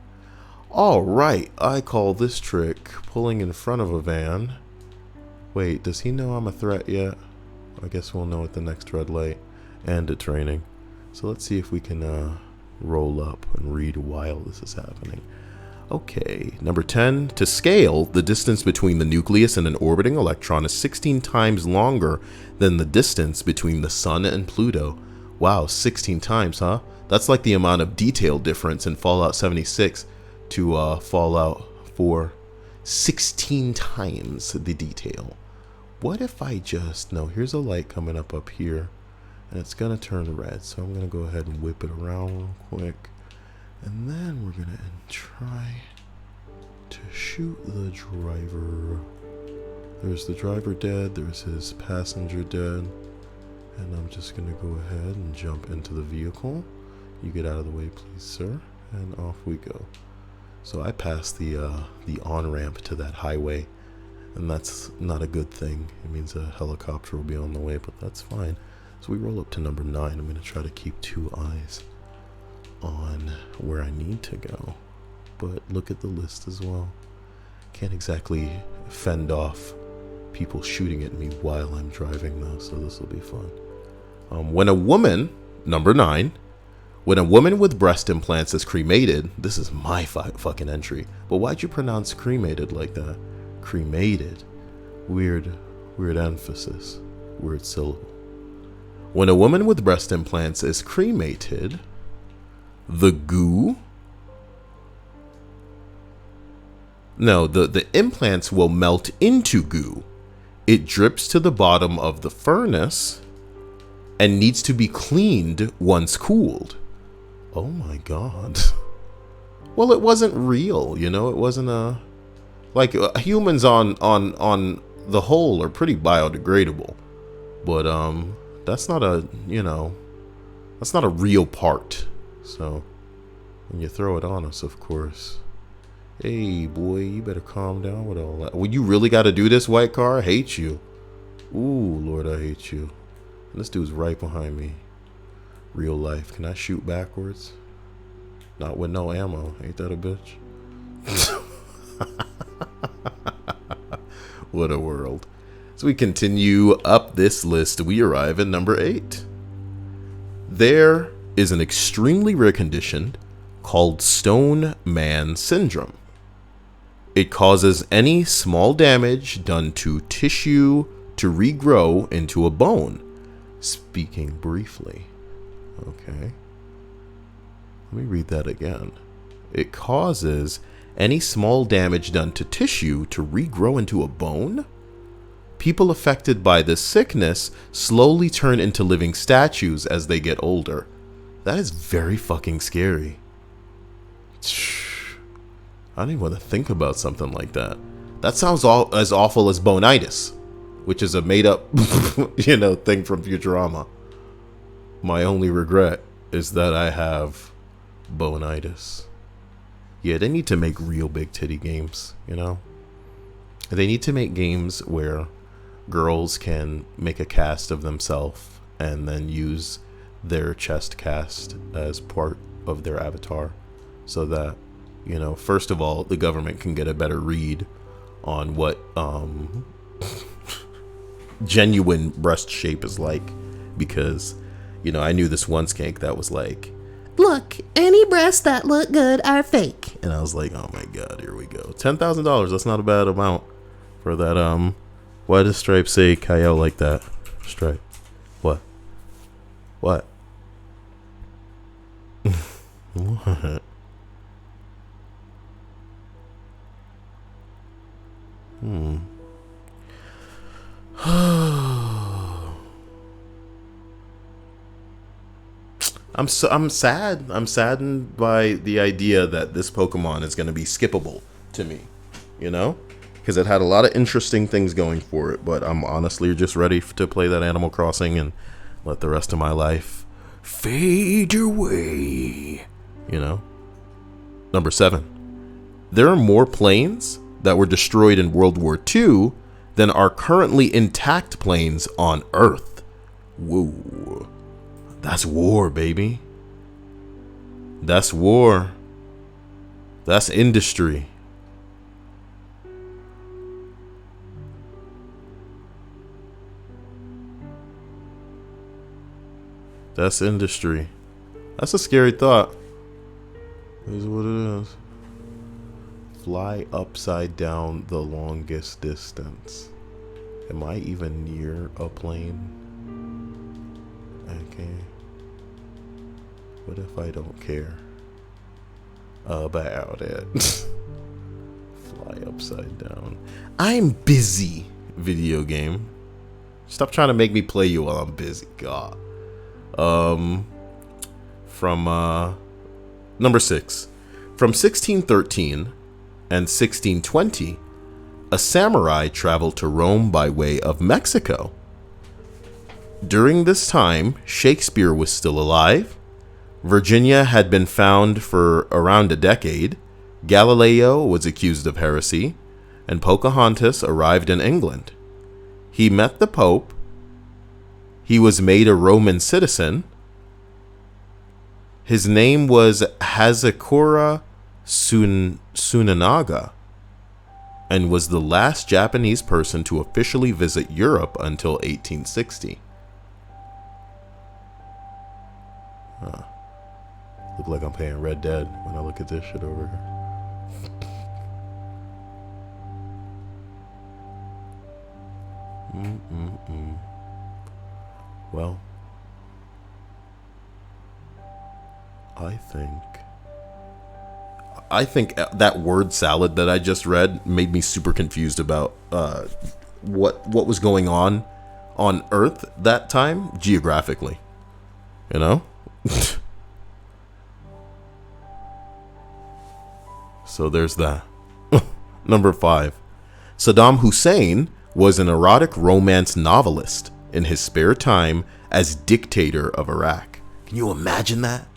All right, I call this trick pulling in front of a van. Wait, does he know I'm a threat yet? I guess we'll know at the next red light and at training. So let's see if we can roll up and read while this is happening. Okay, number 10. To scale, the distance between the nucleus and an orbiting electron is 16 times longer than the distance between the Sun and Pluto. Wow, 16 times, huh? That's like the amount of detail difference in Fallout 76 to Fallout 4. 16 times the detail. What if I just... No, here's a light coming up here, and it's going to turn red. So I'm going to go ahead and whip it around real quick. And then we're going to try to shoot the driver. There's the driver dead. There's his passenger dead. And I'm just going to go ahead and jump into the vehicle. You get out of the way, please, sir. And off we go. So I passed the on-ramp to that highway. And that's not a good thing. It means a helicopter will be on the way, but that's fine. So we roll up to number 9. I'm going to try to keep 2 eyes on where I need to go. But look at the list as well. Can't exactly fend off people shooting at me while I'm driving, though, so this will be fun. When a woman, number 9, when a woman with breast implants is cremated, this is my fucking entry. But why'd you pronounce cremated like that? Cremated. Weird emphasis. Weird syllable. When a woman with breast implants is cremated, the goo... No, the implants will melt into goo. It drips to the bottom of the furnace and needs to be cleaned once cooled. Oh my god. Well, it wasn't real, you know? It wasn't a... Like, humans on the whole are pretty biodegradable. But, that's not a, you know... That's not a real part. So, when you throw it on us, of course, Hey, boy, you better calm down with all that. Well, you really got to do this, white car? I hate you. Ooh, Lord, I hate you. And this dude's right behind me. Real life. Can I shoot backwards? Not with no ammo. Ain't that a bitch? What a world. So we continue up this list. We arrive at number 8. There is an extremely rare condition called Stone Man Syndrome. It causes any small damage done to tissue to regrow into a bone. Speaking briefly. Okay. Let me read that again. It causes any small damage done to tissue to regrow into a bone? People affected by this sickness slowly turn into living statues as they get older. That is very fucking scary. I don't even want to think about something like that. That sounds as awful as bonitis, which is a made-up, thing from Futurama. My only regret is that I have bonitis. Yeah, they need to make real big titty games, They need to make games where girls can make a cast of themselves and then use their chest cast as part of their avatar so that, first of all, the government can get a better read on what genuine breast shape is like. Because, I knew this one skank that was like, Look, any breasts that look good are fake. and I was like, oh my God, here we go. $10,000, that's not a bad amount for that. Why does Stripe say Kyle like that? Stripe. What? What? What? I'm sad. I'm saddened by the idea that this Pokemon is going to be skippable to me, because it had a lot of interesting things going for it, but I'm honestly just ready to play that Animal Crossing and let the rest of my life fade away, Number 7. There are more planes that were destroyed in World War II than are currently intact planes on Earth. Whoa. That's war, baby. That's war. That's industry. That's industry. That's a scary thought. Is what it is. Fly upside down the longest distance. Am I even near a plane? Okay. What if I don't care about it? Fly upside down. I'm busy, video game. Stop trying to make me play you while I'm busy. God. From number 6. From 1613 and 1620, a samurai traveled to Rome by way of Mexico. During this time, Shakespeare was still alive. Virginia had been found for around a decade. Galileo was accused of heresy, and Pocahontas arrived in England. He met the Pope. He was made a Roman citizen. His name was Hazakura Tsunanaga, and was the last Japanese person to officially visit Europe until 1860. Look like I'm playing Red Dead when I look at this shit over here. Well, I think that word salad that I just read made me super confused about what was going on Earth that time geographically. So there's that. Number 5. Saddam Hussein was an erotic romance novelist in his spare time as dictator of Iraq. Can you imagine that?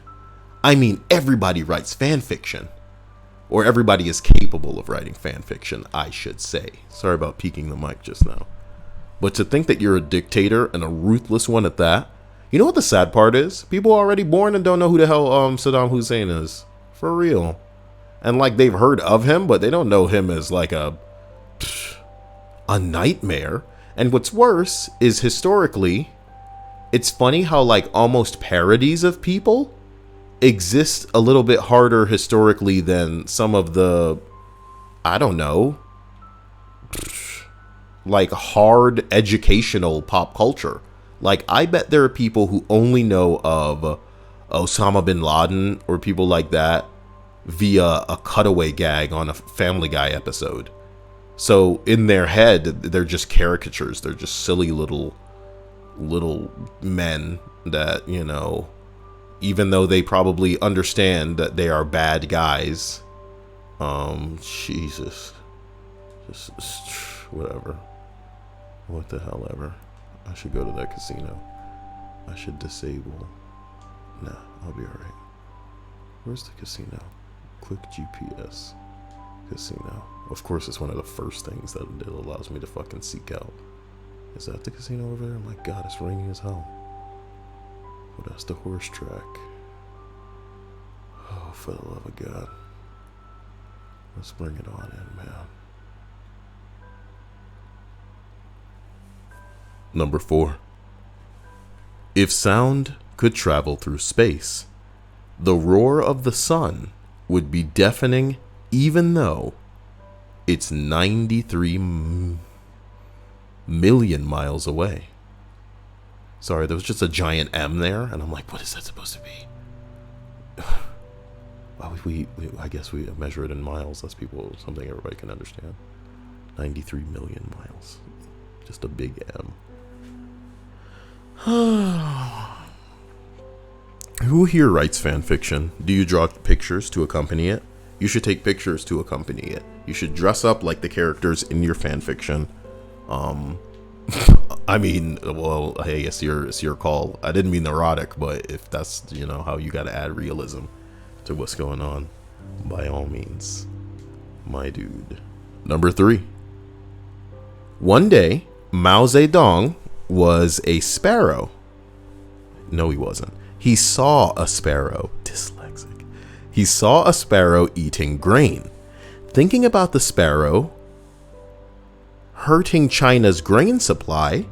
I mean, everybody writes fan fiction. Or everybody is capable of writing fan fiction, I should say. Sorry about peeking the mic just now. But to think that you're a dictator and a ruthless one at that, you know what the sad part is? People are already born and don't know who the hell Saddam Hussein is. For real. And like they've heard of him, but they don't know him as like a nightmare. And what's worse is historically, it's funny how like almost parodies of people exist a little bit harder historically than some of the, I don't know, like hard educational pop culture. Like I bet there are people who only know of Osama bin Laden or people like that via a cutaway gag on a Family Guy episode. So in their head, they're just caricatures. They're just silly little men that, you know, even though they probably understand that they are bad guys, Jesus, just whatever, what the hell ever. I should go to that casino. I should disable. Nah, I'll be alright. Where's the casino? Click GPS. Casino. Of course, it's one of the first things that it allows me to fucking seek out. Is that the casino over there? My God, it's raining as hell. Oh, that's the horse track. Oh, for the love of God. Let's bring it on in, man. Number 4. If sound could travel through space, the roar of the sun would be deafening even though it's 93 million miles away. Sorry, there was just a giant M there, and I'm like, what is that supposed to be? Well, I guess we measure it in miles. That's something everybody can understand. 93 million miles. Just a big M. Who here writes fan fiction? Do you draw pictures to accompany it? You should take pictures to accompany it. You should dress up like the characters in your fan fiction. I mean, well, hey, it's your call. I didn't mean erotic, but if that's, you know, how you gotta add realism to what's going on, by all means, my dude. Number 3. One day, Mao Zedong was a sparrow. No, he wasn't. He saw a sparrow. Dyslexic. He saw a sparrow eating grain. Thinking about the sparrow hurting China's grain supply,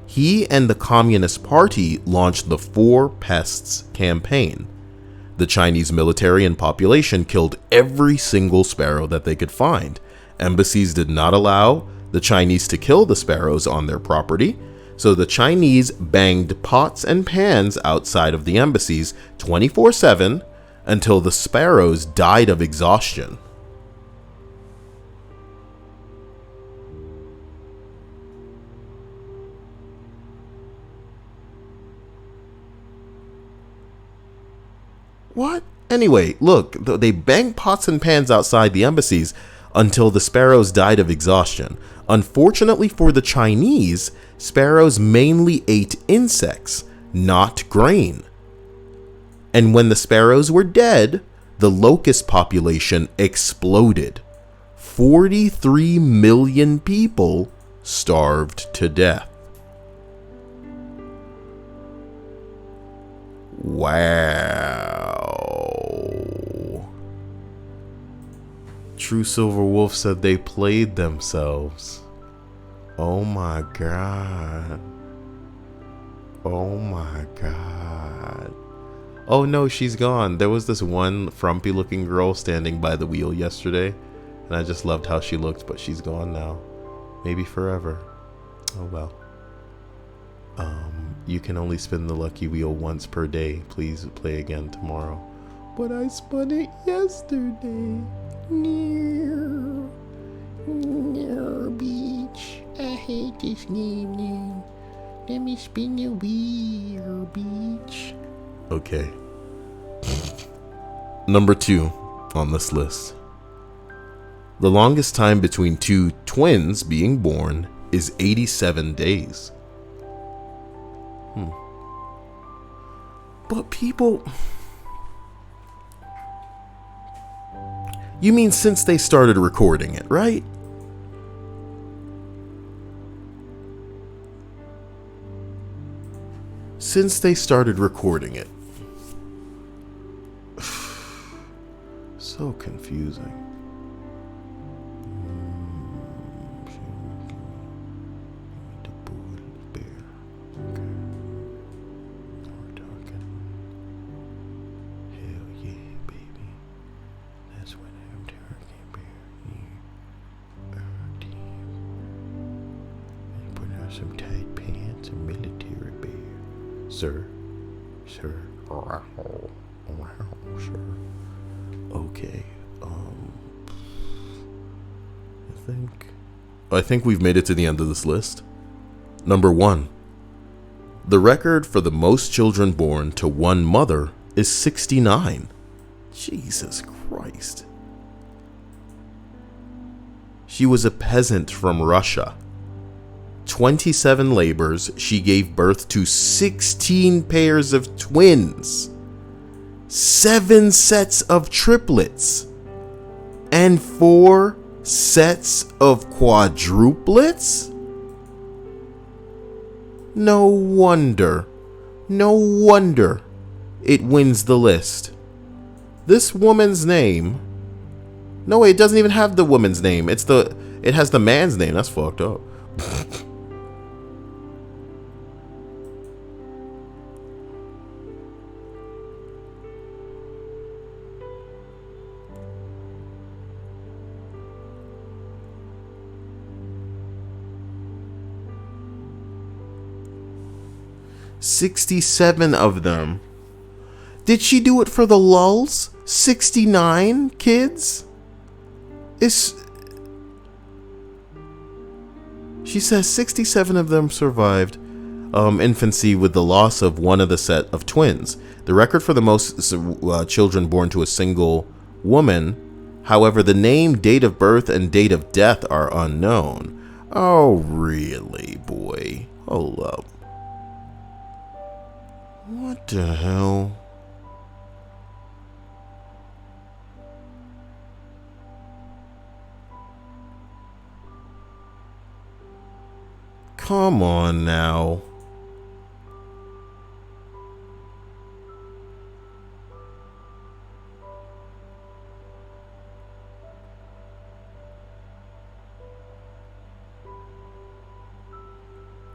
he and the Communist Party launched the Four Pests campaign. The Chinese military and population killed every single sparrow that they could find. Embassies did not allow the Chinese to kill the sparrows on their property, so the Chinese banged pots and pans outside of the embassies 24/7 until the sparrows died of exhaustion. What? Anyway, look, they banged pots and pans outside the embassies until the sparrows died of exhaustion. Unfortunately for the Chinese, sparrows mainly ate insects, not grain. And when the sparrows were dead, the locust population exploded. 43 million people starved to death. Wow. True Silver Wolf said they played themselves. Oh my God. Oh my God. Oh no, she's gone. There was this one frumpy looking girl standing by the wheel yesterday, and I just loved how she looked, but she's gone now. Maybe forever. Oh well. You can only spin the lucky wheel once per day. Please play again tomorrow. But I spun it yesterday. No. No, beach. I hate this name. Let me spin the wheel, beach. Okay. Number 2 on this list. The longest time between two twins being born is 87 days. But people... You mean since they started recording it, right? Since they started recording it. So confusing. Some tight pants and military bear. Sir. Wow, sir. Okay. I think we've made it to the end of this list. Number 1. The record for the most children born to one mother is 69. Jesus Christ. She was a peasant from Russia. 27 labors, she gave birth to 16 pairs of twins, 7 sets of triplets, and 4 sets of quadruplets? No wonder it wins the list. This woman's name... No, wait, it doesn't even have the woman's name. It has the man's name. That's fucked up. 67 of them. Did she do it for the lulz? 69 kids? She says 67 of them survived infancy with the loss of one of the set of twins. The record for the most children born to a single woman. However, the name, date of birth, and date of death are unknown. Oh, really, boy? Hold up. What the hell? Come on now.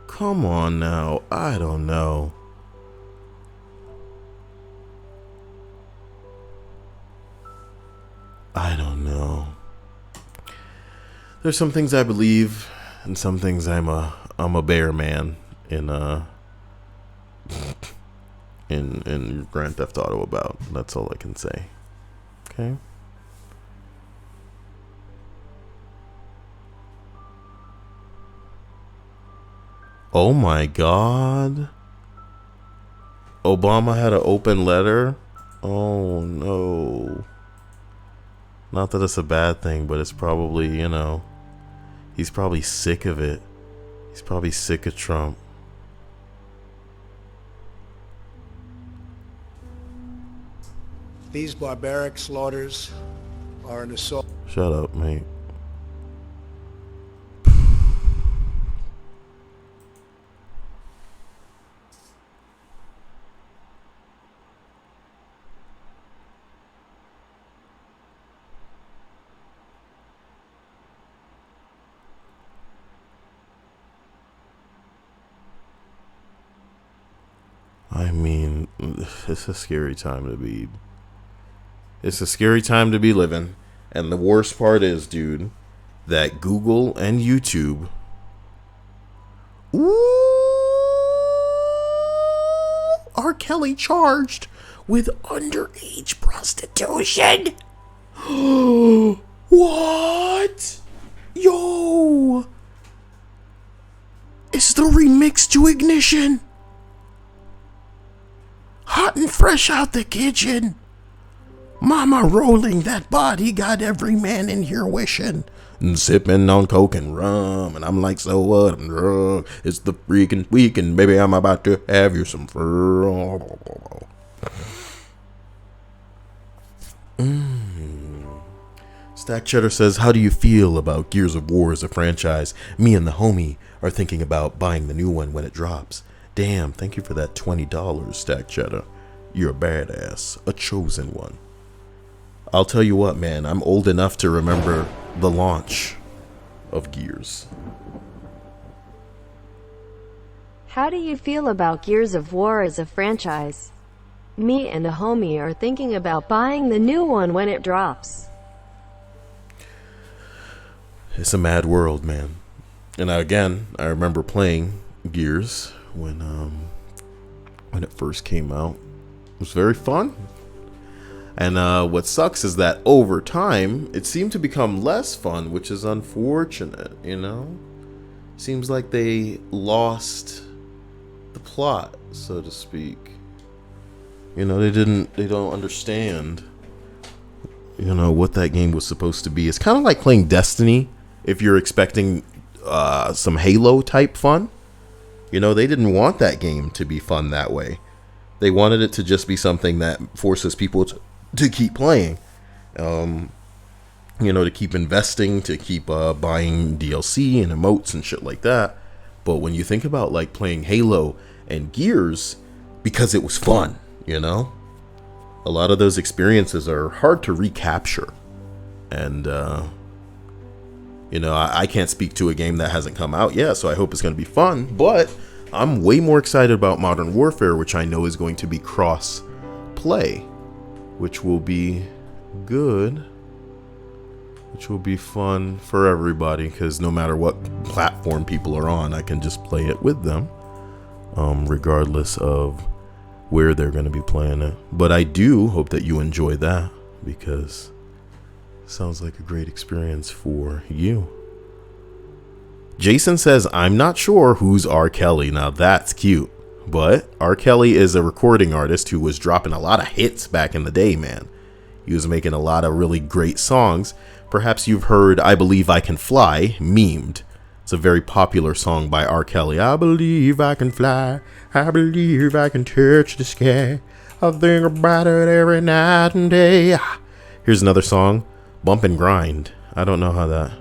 Come on now. I don't know. I don't know. There's some things I believe, and some things I'm a bear man in Grand Theft Auto about. That's all I can say. Okay. Oh my God. Obama had an open letter. Oh no. Not that it's a bad thing, but it's probably, he's probably sick of it. He's probably sick of Trump. These barbaric slaughters are an assault. Shut up, mate. I mean, it's a scary time to be. It's a scary time to be living. And the worst part is, dude, that Google and YouTube. R. Kelly charged with underage prostitution. What? Yo. It's the remix to Ignition. Hot and fresh out the kitchen. Mama rolling that body got every man in here wishing. And sipping on coke and rum. And I'm like, so what? I'm drunk. It's the freaking weekend. Baby, I'm about to have you some fun. Stack Cheddar says, how do you feel about Gears of War as a franchise? Me and the homie are thinking about buying the new one when it drops. Damn, thank you for that $20, Stack Cheddar. You're a badass, a chosen one. I'll tell you what, man, I'm old enough to remember the launch of Gears. How do you feel about Gears of War as a franchise? Me and a homie are thinking about buying the new one when it drops. It's a mad world, man. And I remember playing Gears when it first came out. It was very fun. And what sucks is that over time, it seemed to become less fun, which is unfortunate, you know? Seems like they lost the plot, so to speak. You know, they don't understand, you know, what that game was supposed to be. It's kind of like playing Destiny if you're expecting some Halo type fun. You know, they didn't want that game to be fun that way. They wanted it to just be something that forces people to keep playing. You know, to keep investing, to keep buying DLC and emotes and shit like that. But when you think about like playing Halo and Gears, because it was fun, you know, a lot of those experiences are hard to recapture. And, you know, I can't speak to a game that hasn't come out yet, so I hope it's going to be fun. But I'm way more excited about Modern Warfare, which I know is going to be cross-play, which will be good, which will be fun for everybody, because no matter what platform people are on, I can just play it with them, regardless of where they're going to be playing it. But I do hope that you enjoy that, because it sounds like a great experience for you. Jason says, I'm not sure who's R. Kelly. Now that's cute. But R. Kelly is a recording artist who was dropping a lot of hits back in the day, man. He was making a lot of really great songs. Perhaps you've heard I Believe I Can Fly memed. It's a very popular song by R. Kelly. I believe I can fly. I believe I can touch the sky. I think about it every night and day. Here's another song, Bump and Grind. I don't know how that...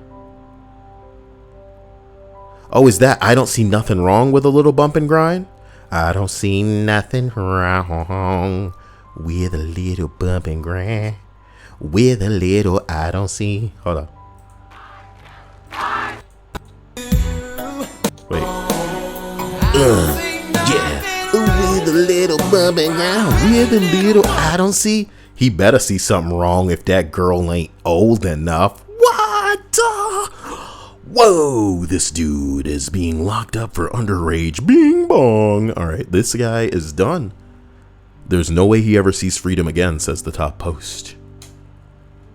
Oh, is that I Don't See Nothing Wrong with a Little Bump and Grind? I don't see nothing wrong with a little bump and grind. With a little I don't see. Hold on. Wait. Yeah. With a little bump and grind. With a little I don't see. He better see something wrong if that girl ain't old enough. What? Whoa, this dude is being locked up for underage. Bing bong. All right, this guy is done. There's no way he ever sees freedom again, says the top post.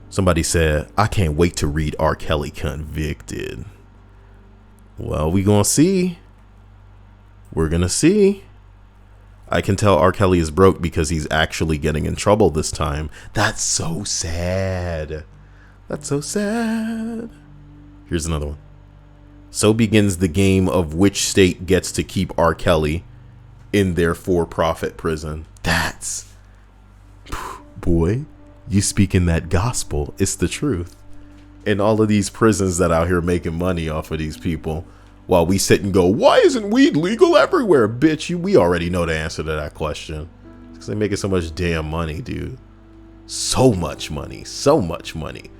Somebody said, I can't wait to read R. Kelly convicted. Well, we gonna see. We're gonna see. I can tell R. Kelly is broke because he's actually getting in trouble this time. That's so sad. That's so sad. Here's another one. So begins the game of which state gets to keep R. Kelly in their for-profit prison. That's... Boy, you speaking that gospel. It's the truth. And all of these prisons that out here making money off of these people, while we sit and go, why isn't weed legal everywhere? Bitch, we already know the answer to that question. It's because they're making so much damn money, dude. So much money. So much money.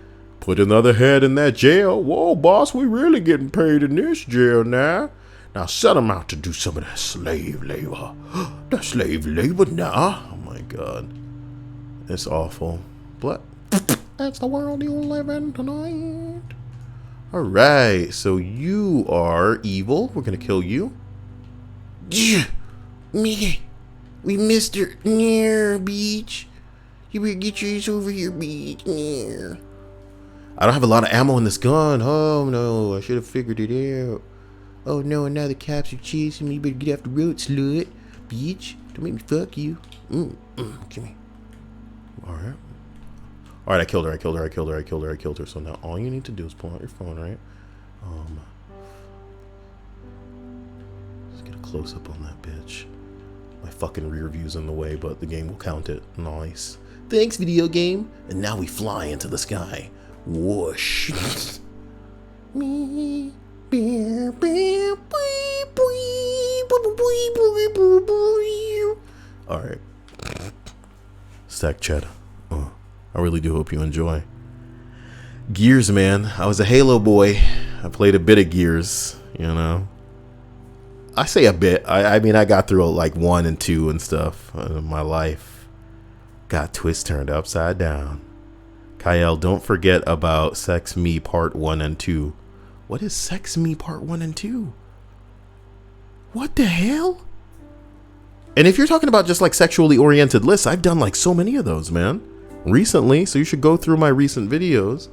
Put another head in that jail. Whoa, boss, we really getting paid in this jail now. Now set them out to do some of that slave labor. That slave labor now. Oh my God. It's awful. But that's the world you live in tonight. Alright, so you are evil. We're gonna kill you. Yeah, me. We missed her near beach. You better get yours over here, beach. Near. I don't have a lot of ammo in this gun. Oh no, I should have figured it out. Oh no, and now the cops are chasing me. Better get off the road, slut. Bitch, don't make me fuck you. Come here. Alright. Alright, I killed her. So now all you need to do is pull out your phone, right? Let's get a close up on that bitch. My fucking rear view's in the way, but the game will count it. Nice. Thanks, video game. And now we fly into the sky. Whoosh. Me. All right. Stack cheddar. I really do hope you enjoy. Gears, man. I was a Halo boy. I played a bit of Gears, you know. I say a bit. I mean, I got through like 1 and 2 and stuff in my life. Got twist turned upside down. Kyle, don't forget about Sex Me Part 1 and 2. What is Sex Me Part 1 and 2? What the hell? And if you're talking about just like sexually oriented lists, I've done like so many of those, man, recently. So you should go through my recent videos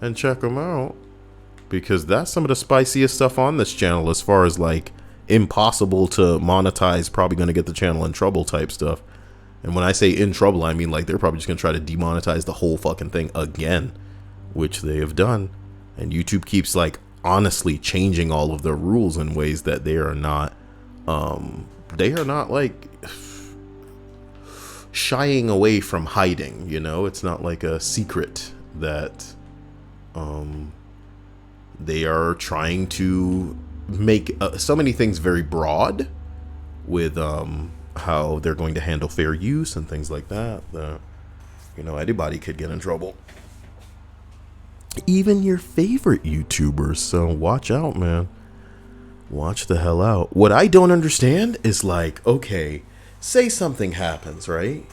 and check them out, because that's some of the spiciest stuff on this channel as far as like impossible to monetize, probably going to get the channel in trouble type stuff. And when I say in trouble, I mean like they're probably just going to try to demonetize the whole fucking thing again, which they have done. And YouTube keeps like honestly changing all of the rules in ways that they are not like shying away from hiding, you know. It's not like a secret that they are trying to make so many things very broad with how they're going to handle fair use and things like that, you know, anybody could get in trouble, even your favorite YouTubers. So watch out, man. Watch the hell out. What I don't understand is like, okay, say something happens, right?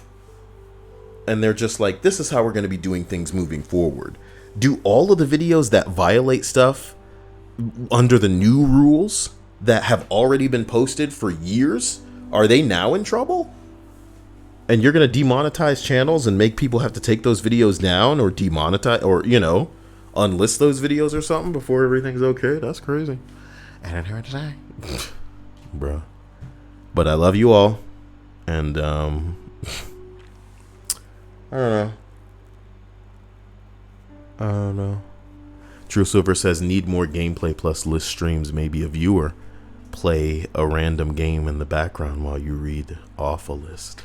And they're just like, this is how we're going to be doing things moving forward. Do all of the videos that violate stuff under the new rules that have already been posted for years, are they now in trouble? And you're going to demonetize channels and make people have to take those videos down or demonetize, or, you know, unlist those videos or something before everything's okay? That's crazy. I don't know what to say. Bruh. But I love you all. And, I don't know. True Silver says, need more gameplay plus list streams. Maybe a viewer play a random game in the background while you read off a list.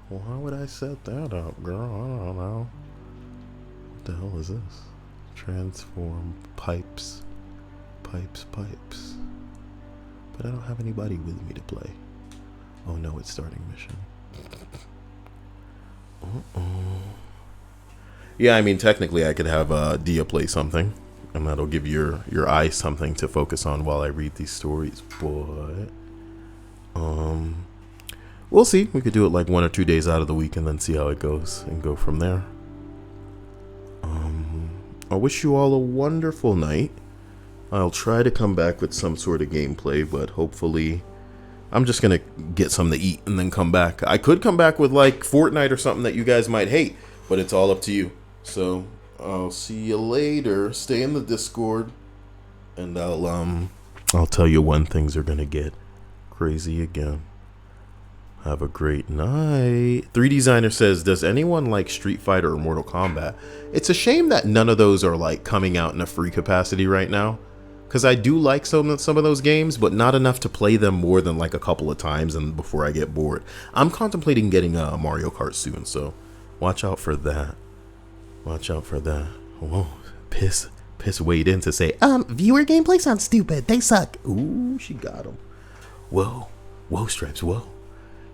Well, how would I set that up, girl? I don't know. What the hell is this? Transform pipes. Pipes. But I don't have anybody with me to play. Oh no, it's starting mission. Yeah, I mean, technically I could have Dia play something, and that'll give your eyes something to focus on while I read these stories. But we'll see. We could do it like 1 or 2 days out of the week and then see how it goes and go from there. I wish you all a wonderful night. I'll try to come back with some sort of gameplay, but hopefully I'm just gonna get something to eat and then come back. I could come back with like Fortnite or something that you guys might hate, but it's all up to you. So I'll see you later. Stay in the Discord, and I'll tell you when things are gonna get crazy again. Have a great night. 3 Designer says, does anyone like Street Fighter or Mortal Kombat? It's a shame that none of those are like coming out in a free capacity right now, because I do like some of those games, but not enough to play them more than like a couple of times and before I get bored. I'm contemplating getting a Mario Kart soon, so watch out for that. Watch out for that. Whoa, Piss weighed in to say, Viewer gameplay sounds stupid. They suck. ooh, she got him. Whoa, Stripes, whoa.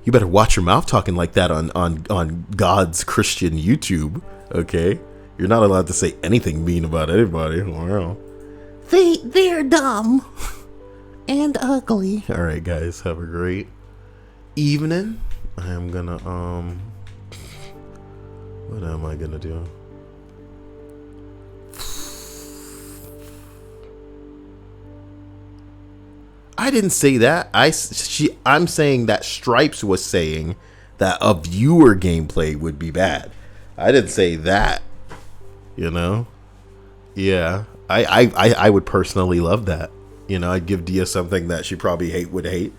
You better watch your mouth talking like that on God's Christian YouTube, okay? You're not allowed to say anything mean about anybody. Wow. They're dumb. And ugly. All right, guys, have a great evening. I am gonna, what am I gonna do? I didn't say that. I'm saying that Stripes was saying that a viewer gameplay would be bad. I didn't say that. You know? Yeah. I would personally love that. You know, I'd give Dia something that she probably would hate.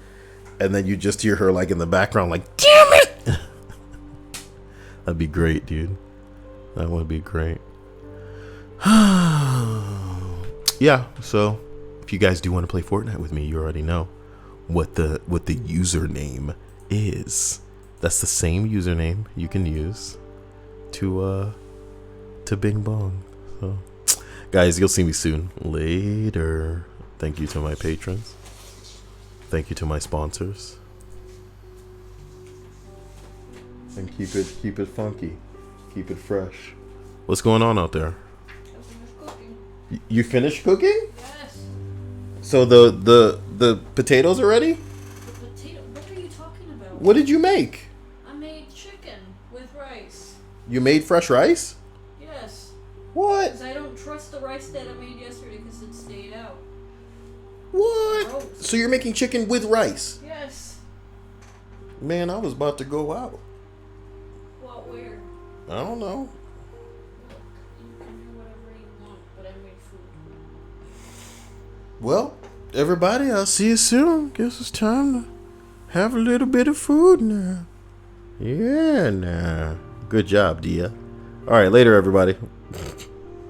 And then you just hear her like in the background like, damn it! That'd be great, dude. That would be great. Yeah, so if you guys do want to play Fortnite with me, you already know what the username is. That's the same username you can use to Bing Bong. So, guys, you'll see me soon. Later. Thank you to my patrons. Thank you to my sponsors. And keep it funky. Keep it fresh. What's going on out there? You finished cooking? Yes. So the potatoes are ready? The potato. What are you talking about? What did you make? I made chicken with rice. You made fresh rice? Yes. What? Because I don't trust the rice that I made yesterday because it stayed out. What? Gross. So you're making chicken with rice? Yes. Man, I was about to go out. Well, where? I don't know. Look, you can do whatever you want, but I made food. Well, everybody, I'll see you soon. Guess it's time to have a little bit of food now. Yeah, nah. Good job, Dia. All right, later, everybody.